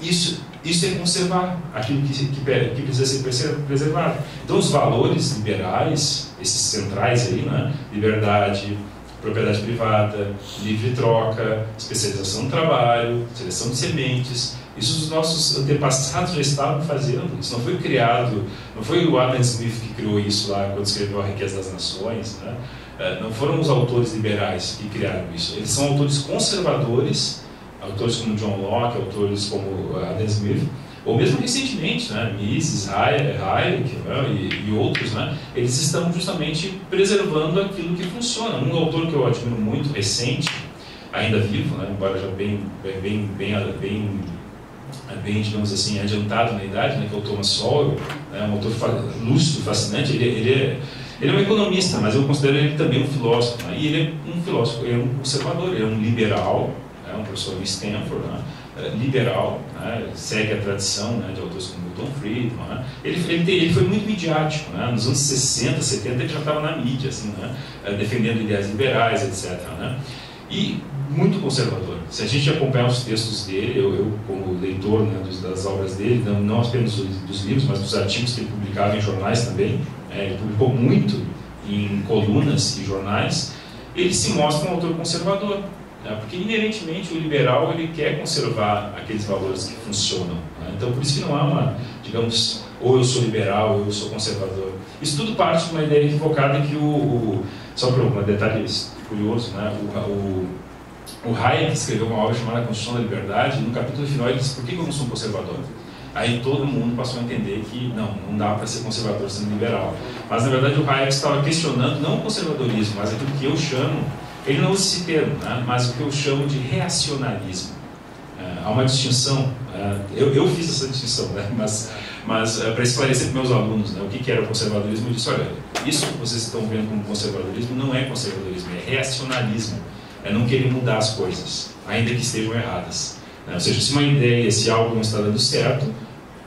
Isso é conservar aquilo que precisa ser preservado. Então, os valores liberais, esses centrais aí, né? Liberdade, propriedade privada, livre troca, especialização no trabalho, seleção de sementes, isso os nossos antepassados já estavam fazendo. Isso não foi criado, não foi o Adam Smith que criou isso lá quando escreveu A Riqueza das Nações, né? Não foram os autores liberais que criaram isso. Eles são autores conservadores, autores como John Locke, autores como Adam Smith, ou mesmo recentemente, né, Mises, Hayek, né, e outros, né, eles estão justamente preservando aquilo que funciona. Um autor que eu admiro muito, recente, ainda vivo, né, embora já bem, digamos assim, adiantado na idade, né, que é o Thomas Sowell, né, um autor lúcido, fascinante. Ele é um economista, mas eu considero ele também um filósofo, né, e ele é um filósofo, ele é um conservador, ele é um liberal, um professor de Stanford, né, liberal, né, segue a tradição, né, de autores como Milton Friedman. Né. Ele foi muito midiático, né, nos anos 60, 70 ele já estava na mídia, assim, né, defendendo ideias liberais, etc. Né, e muito conservador. Se a gente acompanhar os textos dele, eu como leitor, né, das obras dele, não apenas dos livros, mas dos artigos que ele publicava em jornais também, ele publicou muito em colunas e jornais, ele se mostra um autor conservador. Porque inerentemente o liberal ele quer conservar aqueles valores que funcionam, né? Então por isso que não há uma, digamos, ou eu sou liberal ou eu sou conservador. Isso tudo parte de uma ideia equivocada que só para um detalhe curioso, né? O Hayek escreveu uma obra chamada Constituição da Liberdade, e no capítulo final ele diz: por que eu não sou conservador? Aí todo mundo passou a entender que não dá para ser conservador sendo liberal. Mas na verdade o Hayek estava questionando não o conservadorismo, mas aquilo que eu chamo, ele não usa esse termo, né, mas o que eu chamo de reacionalismo. Há uma distinção, eu fiz essa distinção, né, mas para esclarecer para meus alunos, né, o que era o conservadorismo, eu disse: olha, isso que vocês estão vendo como conservadorismo não é conservadorismo, é reacionalismo, é não querer mudar as coisas, ainda que estejam erradas. Ou seja, se uma ideia, se algo não está dando certo,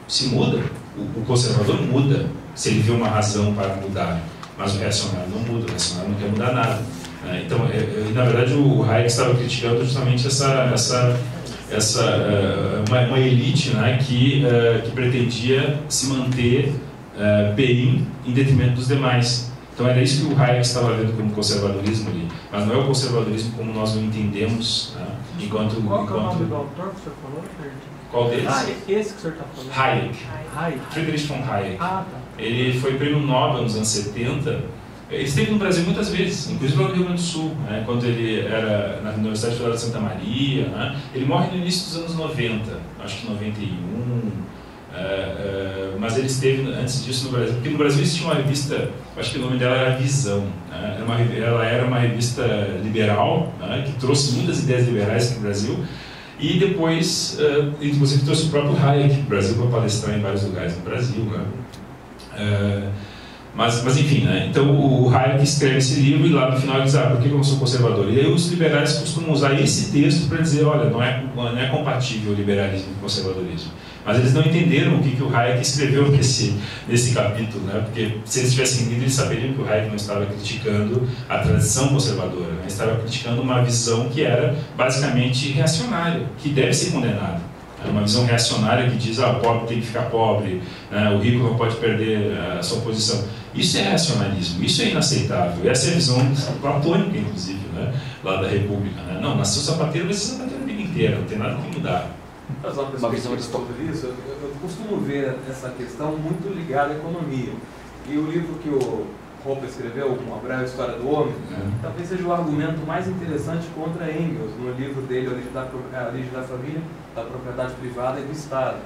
se muda, o conservador muda. se ele vê uma razão para mudar. Mas o reacionário não muda, o reacionário não quer mudar nada. Então, na verdade, o Hayek estava criticando justamente uma elite, né, que pretendia se manter bem em detrimento dos demais. Então era isso que o Hayek estava vendo como conservadorismo ali, mas não é o conservadorismo como nós o entendemos, né? Qual que é o nome do autor que o senhor falou? Qual deles? Esse que o senhor está falando. Hayek. Friedrich von Hayek. Ah, tá. Ele foi prêmio Nobel nos anos 70. Ele esteve no Brasil muitas vezes, inclusive no Rio Grande do Sul, né? Quando ele era na Universidade Federal de Santa Maria, né? Ele morre no início dos anos 90, acho que 91. Mas ele esteve antes disso no Brasil, porque no Brasil existia uma revista, acho que o nome dela era Visão, né? Ela era uma revista liberal, né? Que trouxe muitas ideias liberais para o Brasil, e depois, inclusive, trouxe o próprio Hayek para o Brasil para palestrar em vários lugares no Brasil, né? Mas enfim, né? Então o Hayek escreve esse livro e lá no final ele diz, por que eu não sou conservador? E aí os liberais costumam usar esse texto para dizer, olha, não é compatível o liberalismo com o conservadorismo. Mas eles não entenderam o que o Hayek escreveu nesse capítulo, né? Porque se eles tivessem lido, eles saberiam que o Hayek não estava criticando a tradição conservadora, né? Estava criticando uma visão que era basicamente reacionária, que deve ser condenada. É uma visão reacionária que diz, o pobre tem que ficar pobre, né? O rico não pode perder a sua posição. Isso é reacionarismo, isso é inaceitável. Essa é a visão platônica, inclusive, né? Lá da República, né? Não, nasceu sapateiro, vai ser sapateiro a vida inteira, não tem nada que mudar. Uma visão sobre isso, eu costumo ver essa questão muito ligada à economia. E o livro que o Roper escreveu, Uma Breve História do Homem, talvez seja o argumento mais interessante contra Engels, no livro dele, A Origem da Família, da Propriedade Privada e do Estado.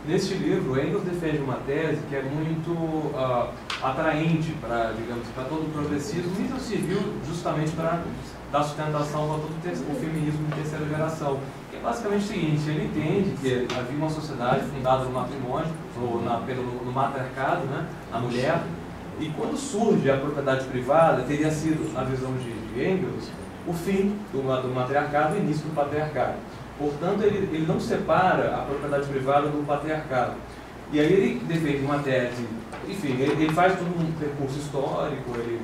Neste livro, Engels defende uma tese que é muito atraente para todo o progressismo, e isso serviu justamente para dar sustentação para todo o feminismo de terceira geração. Que é basicamente o seguinte, ele entende que havia uma sociedade fundada no matrimônio, ou no matriarcado, né, na mulher, e quando surge a propriedade privada, teria sido, a visão de Engels, o fim do matriarcado e o início do patriarcado. Portanto, ele não separa a propriedade privada do patriarcado. E aí ele defende uma tese, enfim, ele faz todo um percurso histórico, ele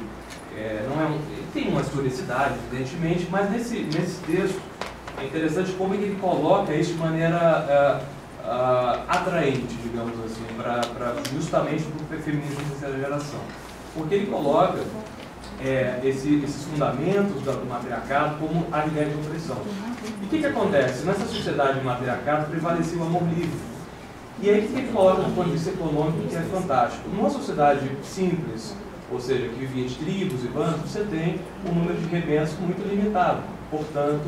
tem uma historicidade, evidentemente, mas nesse texto é interessante como ele coloca isso de maneira atraente, digamos assim, justamente para o feminismo de terceira geração. Porque ele coloca esses fundamentos do matriarcado como a ideia de opressão. E o que acontece? Nessa sociedade de matriarcado prevaleceu o amor livre. E aí que ele coloca do ponto de vista econômico, que é fantástico. Numa sociedade simples, ou seja, que vivia de tribos e bandos, você tem um número de rebentos muito limitado. Portanto,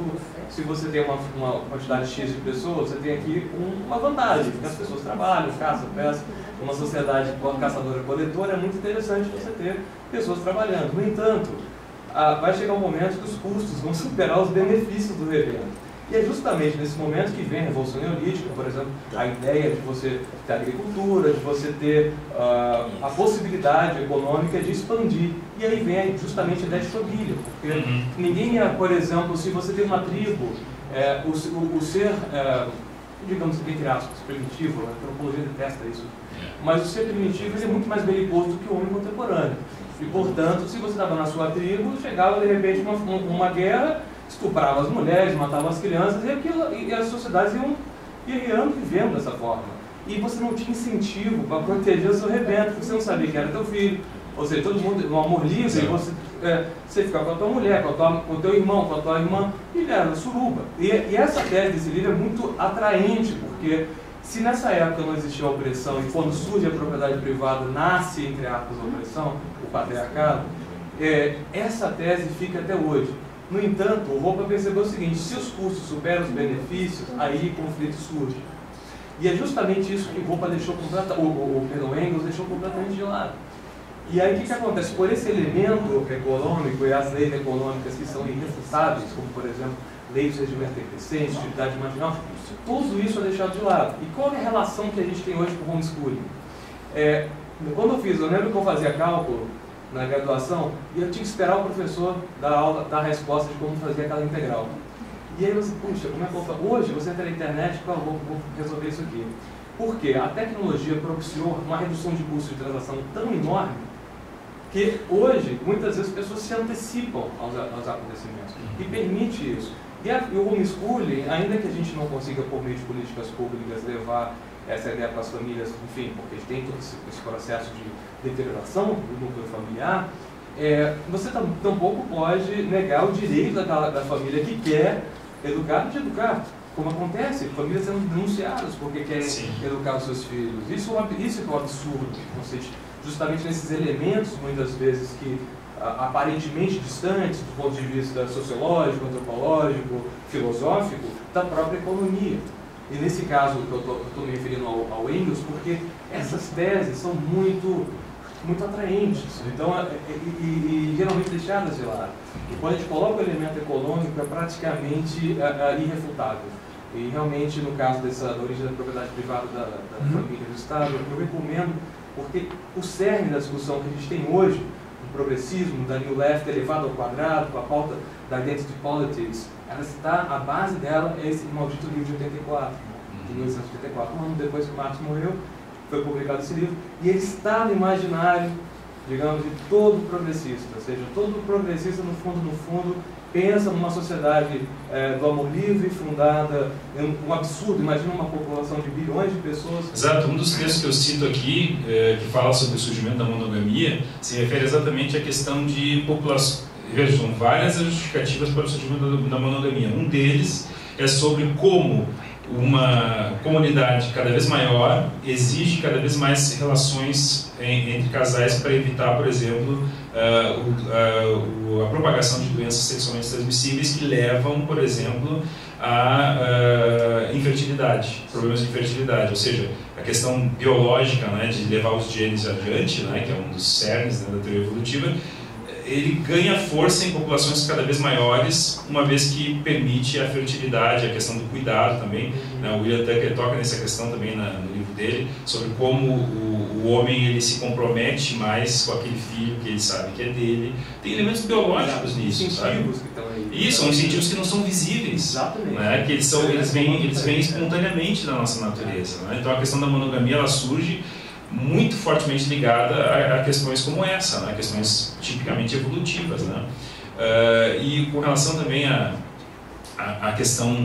se você tem uma quantidade X de pessoas, você tem aqui uma vantagem, porque as pessoas trabalham, caçam, pescam. Uma sociedade caçadora-coletora é muito interessante você ter pessoas trabalhando. No entanto, vai chegar um momento que os custos vão superar os benefícios do rebento. E é justamente nesse momento que vem a Revolução Neolítica, por exemplo, a ideia de você ter agricultura, de você ter a possibilidade econômica de expandir. E aí vem justamente a ideia de família, porque ninguém por exemplo, se você tem uma tribo, o ser, digamos, entre aspas, primitivo, a antropologia detesta isso, mas o ser primitivo ele é muito mais belicoso do que o homem contemporâneo. E, portanto, se você estava na sua tribo, chegava de repente uma guerra, estuprava as mulheres, matava as crianças, e as sociedades iam vivendo dessa forma. E você não tinha incentivo para proteger o seu rebento, porque você não sabia que era teu filho. Ou seja, todo mundo, no amor livre, você ficava com a tua mulher, com o teu irmão, com a tua irmã, e ele era suruba. E essa tese desse livro é muito atraente, porque se nessa época não existia a opressão, e quando surge a propriedade privada, nasce, entre aspas, a opressão, o patriarcado, essa tese fica até hoje. No entanto, o Roper percebeu o seguinte: se os custos superam os benefícios, aí conflito surge. E é justamente isso que o Roper deixou Engels deixou completamente de lado. E aí o que acontece? Por esse elemento econômico e as leis econômicas que são irrefutáveis, como por exemplo, lei de regimento decrescente, atividade marginal, tudo isso é deixado de lado. E qual é a relação que a gente tem hoje com o homeschooling? Quando eu lembro que eu fazia cálculo na graduação, e eu tinha que esperar o professor dar a resposta de como fazer aquela integral. E aí você, puxa, como é que eu vou fazer? Hoje você entra na internet e fala, vou resolver isso aqui. Porque a tecnologia propiciou uma redução de custo de transação tão enorme que hoje, muitas vezes, as pessoas se antecipam aos acontecimentos e permite isso. E o homeschooling, ainda que a gente não consiga, por meio de políticas públicas, levar essa ideia para as famílias, enfim, porque tem todo esse processo de deterioração do núcleo familiar, você tampouco pode negar o direito da família que quer educar de educar. Como acontece, famílias sendo denunciadas porque querem educar os seus filhos. Isso é um absurdo, justamente nesses elementos, muitas vezes, que aparentemente distantes do ponto de vista sociológico, antropológico, filosófico, da própria economia. E nesse caso, que eu estou me referindo ao Engels, porque essas teses são muito atraentes, então, e geralmente deixadas de lado. E quando a gente coloca o elemento econômico, é praticamente irrefutável. E realmente, no caso da origem da propriedade privada da família do Estado, eu recomendo, porque o cerne da discussão que a gente tem hoje, do progressismo, da New Left elevado ao quadrado, com a pauta da Identity Politics, a base dela é esse maldito livro de 84, de 1884, um ano depois que Marx morreu, foi publicado esse livro, e ele está no imaginário, digamos, de todo progressista, ou seja, todo progressista, no fundo, pensa numa sociedade do amor livre, fundada em um absurdo. Imagina uma população de bilhões de pessoas. Exato, um dos textos que eu cito aqui, que fala sobre o surgimento da monogamia, se refere exatamente à questão de população. Veja, são várias justificativas para o surgimento da monogamia. Um deles é sobre como uma comunidade cada vez maior exige cada vez mais relações entre casais para evitar, por exemplo, a propagação de doenças sexualmente transmissíveis que levam, por exemplo, a infertilidade, problemas de infertilidade, ou seja, a questão biológica, né, de levar os genes adiante, né, que é um dos cernes, né, da teoria evolutiva. Ele ganha força em populações cada vez maiores, uma vez que permite a fertilidade, a questão do cuidado também. Né? O William Tucker toca nessa questão também no livro dele, sobre como o homem ele se compromete mais com aquele filho que ele sabe que é dele. Tem elementos biológicos nisso, sabe? Que estão aí. Isso, são incentivos que não são visíveis. Exatamente. Né? Que eles vêm espontaneamente da nossa natureza. Né? Então a questão da monogamia ela surge muito fortemente ligada a questões como essa, né? Questões tipicamente evolutivas, né? E com relação também à questão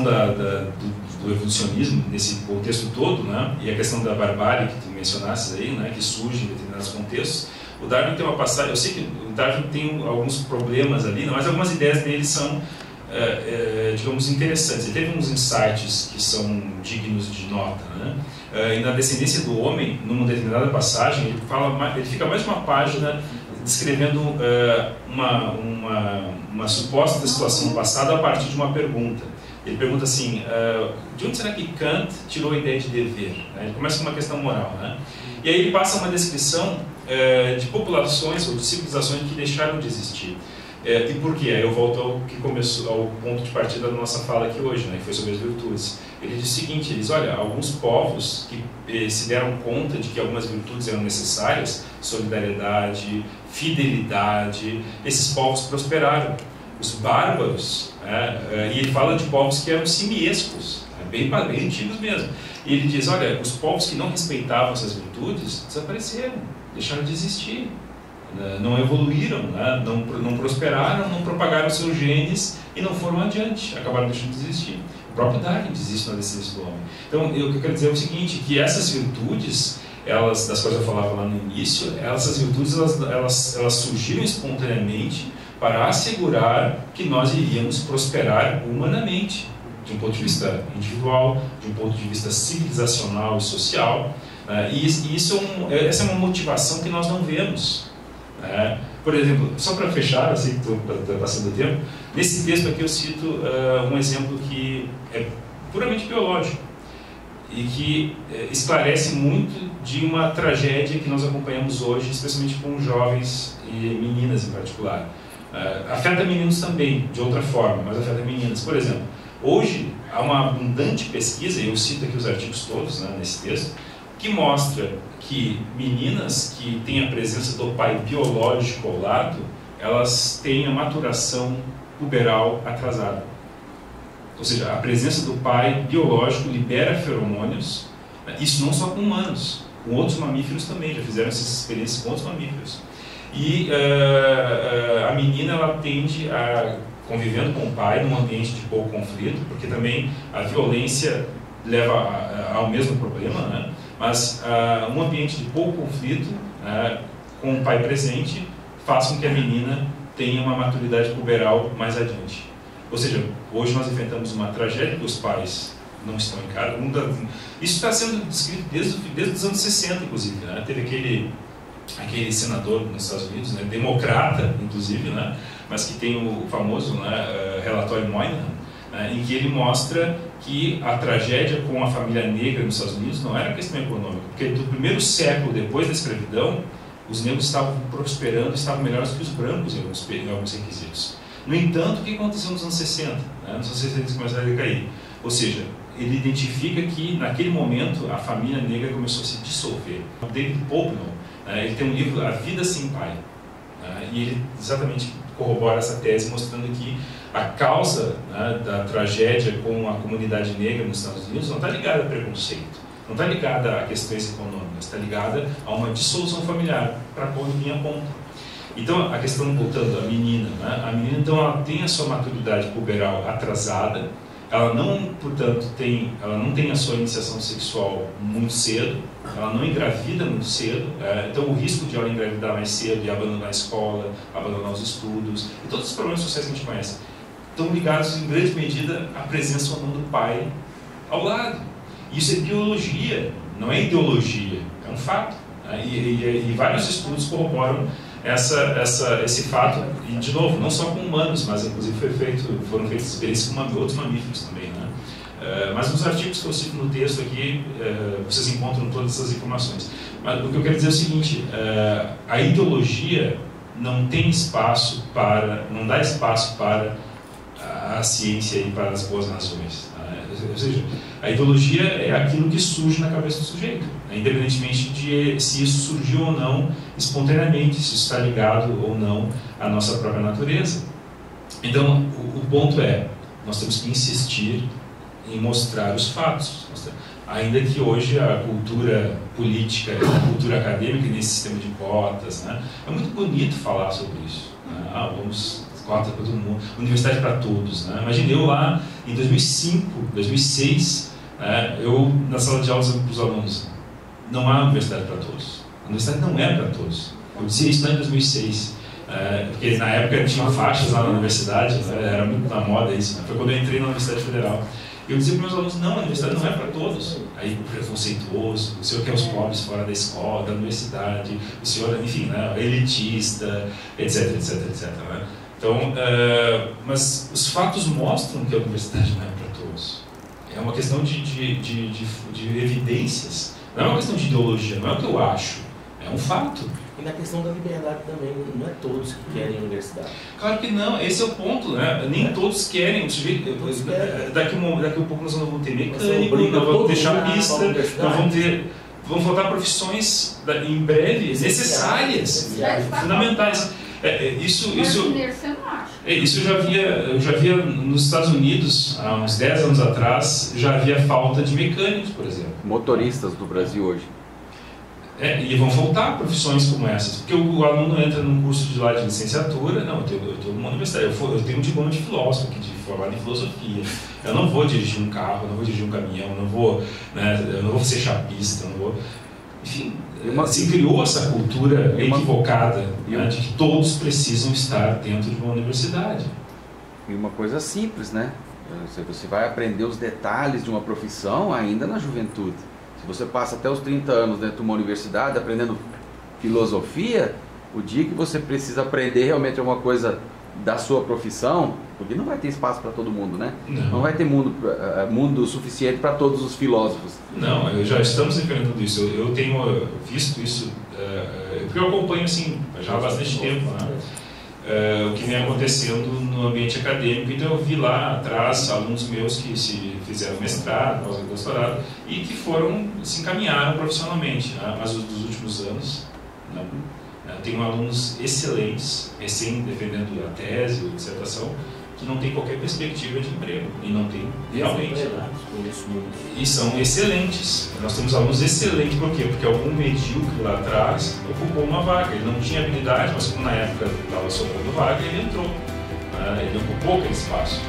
do evolucionismo nesse contexto todo, né? E a questão da barbárie que tu mencionaste aí, né? Que surge em determinados contextos. O Darwin tem uma passagem, eu sei que o Darwin tem alguns problemas ali, mas algumas ideias dele são digamos, interessantes. Ele teve uns insights que são dignos de nota, né? E na Descendência do Homem, numa determinada passagem, ele fica mais de uma página descrevendo uma suposta situação passada a partir de uma pergunta. Ele pergunta assim, de onde será que Kant tirou a ideia de dever? Ele começa com uma questão moral, né? E aí ele passa uma descrição de populações ou de civilizações que deixaram de existir. E por quê? Aí eu volto ao ponto de partida da nossa fala aqui hoje, né, que foi sobre as virtudes. Ele diz o seguinte, ele diz, olha, alguns povos que se deram conta de que algumas virtudes eram necessárias, solidariedade, fidelidade, esses povos prosperaram. Os bárbaros, e ele fala de povos que eram simiescos, bem antigos mesmo. E ele diz, olha, os povos que não respeitavam essas virtudes desapareceram, deixaram de existir. Não evoluíram, né? não prosperaram, não propagaram seus genes e não foram adiante, acabaram deixando de existir. O próprio Darwin diz isso na Descendência do Homem. Então, o que eu quero dizer é o seguinte, que essas virtudes, das quais eu falava lá no início, essas virtudes elas surgiram espontaneamente para assegurar que nós iríamos prosperar humanamente, de um ponto de vista individual, de um ponto de vista civilizacional e social. E essa é uma motivação que nós não vemos. Por exemplo, só para fechar, eu sei que estou passando o tempo, nesse texto aqui eu cito um exemplo que é puramente biológico e que esclarece muito de uma tragédia que nós acompanhamos hoje, especialmente com jovens e meninas em particular. Afeta meninos também, de outra forma, mas afeta meninas. Por exemplo, hoje há uma abundante pesquisa, e eu cito aqui os artigos todos, né, nesse texto, que mostra que meninas que têm a presença do pai biológico ao lado, elas têm a maturação puberal atrasada. Ou seja, a presença do pai biológico libera feromônios, né? Isso não só com humanos, com outros mamíferos também, já fizeram essas experiências com outros mamíferos. E a menina, ela tende a, convivendo com o pai num ambiente de pouco conflito, porque também a violência leva ao mesmo problema, né? Mas um ambiente de pouco conflito, com o pai presente, faz com que a menina tenha uma maturidade puberal mais adiante. Ou seja, hoje nós enfrentamos uma tragédia que os pais não estão em casa. Isso está sendo descrito desde os anos 60, inclusive, né? Teve aquele senador nos Estados Unidos, né, democrata, inclusive, né, mas que tem o famoso, né, relatório Moynihan, né, em que ele mostra que a tragédia com a família negra nos Estados Unidos não era questão econômica, porque do primeiro século depois da escravidão, os negros estavam prosperando, estavam melhores que os brancos em alguns requisitos. No entanto, o que aconteceu nos anos 60? Né, nos anos 60 eles começaram a decair. Ou seja, ele identifica que naquele momento a família negra começou a se dissolver. O David Popenow, ele tem um livro, A Vida Sem Pai, e ele exatamente corrobora essa tese, mostrando que a causa, né, da tragédia com a comunidade negra nos Estados Unidos não está ligada a preconceito, não está ligada a questões econômicas, está ligada a uma dissolução familiar, para qual ninguém aponta. Então, a questão, voltando, a menina, né, a menina então ela tem a sua maturidade puberal atrasada, ela não, portanto, ela não tem a sua iniciação sexual muito cedo, ela não engravida muito cedo, então o risco de ela engravidar mais cedo e abandonar a escola, abandonar os estudos, e todos os problemas sociais que a gente conhece, estão ligados em grande medida à presença ou não do pai ao lado. Isso é biologia, não é ideologia, é um fato. E vários estudos corroboram esse fato, e de novo, não só com humanos, mas inclusive foram feitas experiências com outros mamíferos também, né? Mas nos artigos que eu cito no texto aqui, vocês encontram todas essas informações. Mas o que eu quero dizer é o seguinte, a ideologia não tem espaço não dá espaço para a ciência e para as boas razões. Ou seja, a ideologia é aquilo que surge na cabeça do sujeito, né? Independentemente de se isso surgiu ou não espontaneamente, se isso está ligado ou não à nossa própria natureza. Então, o ponto é, nós temos que insistir em mostrar os fatos, ainda que hoje a cultura política, a cultura acadêmica nesse sistema de cotas, né? É muito bonito falar sobre isso, né? Vamos cota para todo mundo, universidade para todos, né? Imagine eu lá em 2005, 2006, eu na sala de aula dizendo para os alunos, não há universidade para todos, a universidade não é para todos. Eu dizia isso lá em 2006, porque na época tinham faixas lá na universidade, né? Era muito na moda isso, né? Foi quando eu entrei na Universidade Federal. Eu dizia para os meus alunos, não, a universidade não é para todos. Aí, preconceituoso, o senhor quer os pobres fora da escola, da universidade, o senhor, enfim, né, elitista, etc, etc, etc. Né? Então, mas os fatos mostram que a universidade não é para todos. É uma questão de evidências, não é uma questão de ideologia, não é o que eu acho, é um fato. E na questão da liberdade também, não é todos que querem a universidade. Claro que não, esse é o ponto, né? Nem todos querem, o sujeito, daqui a pouco nós não vamos ter mecânico, não vamos ter chapista, vão faltar profissões em breve necessárias, fundamentais. Isso eu já via nos Estados Unidos, há uns 10 anos atrás, já havia falta de mecânicos, por exemplo. Motoristas do Brasil hoje. E vão faltar profissões como essas, porque o aluno entra num curso de licenciatura, não, eu estou numa universidade, eu tenho um diploma de filósofo, de formado em filosofia, eu não vou dirigir um carro, eu não vou dirigir um caminhão, eu não vou ser chapista, eu não vou... Enfim, se criou essa cultura equivocada, né, de que todos precisam estar dentro de uma universidade. E uma coisa simples, né? Você vai aprender os detalhes de uma profissão ainda na juventude. Se você passa até os 30 anos dentro de uma universidade aprendendo filosofia, o dia que você precisa aprender realmente alguma coisa da sua profissão, porque não vai ter espaço para todo mundo, né? Não vai ter mundo suficiente para todos os filósofos. Não, já estamos enfrentando isso. Eu tenho visto isso, porque eu acompanho assim, já há bastante tempo, né? O que vem acontecendo no ambiente acadêmico. Então eu vi lá atrás alunos meus que se fizeram mestrado, pós-doutorado e que se encaminharam profissionalmente, né? Mas dos últimos anos não. Tenho alunos excelentes, recém defendendo a tese ou dissertação, que não tem qualquer perspectiva de emprego, e não tem realmente. E são excelentes. Nós temos alunos excelentes, por quê? Porque algum medíocre lá atrás ocupou uma vaga. Ele não tinha habilidade, mas como na época estava sobrando vaga, ele entrou. Ele ocupou aquele espaço.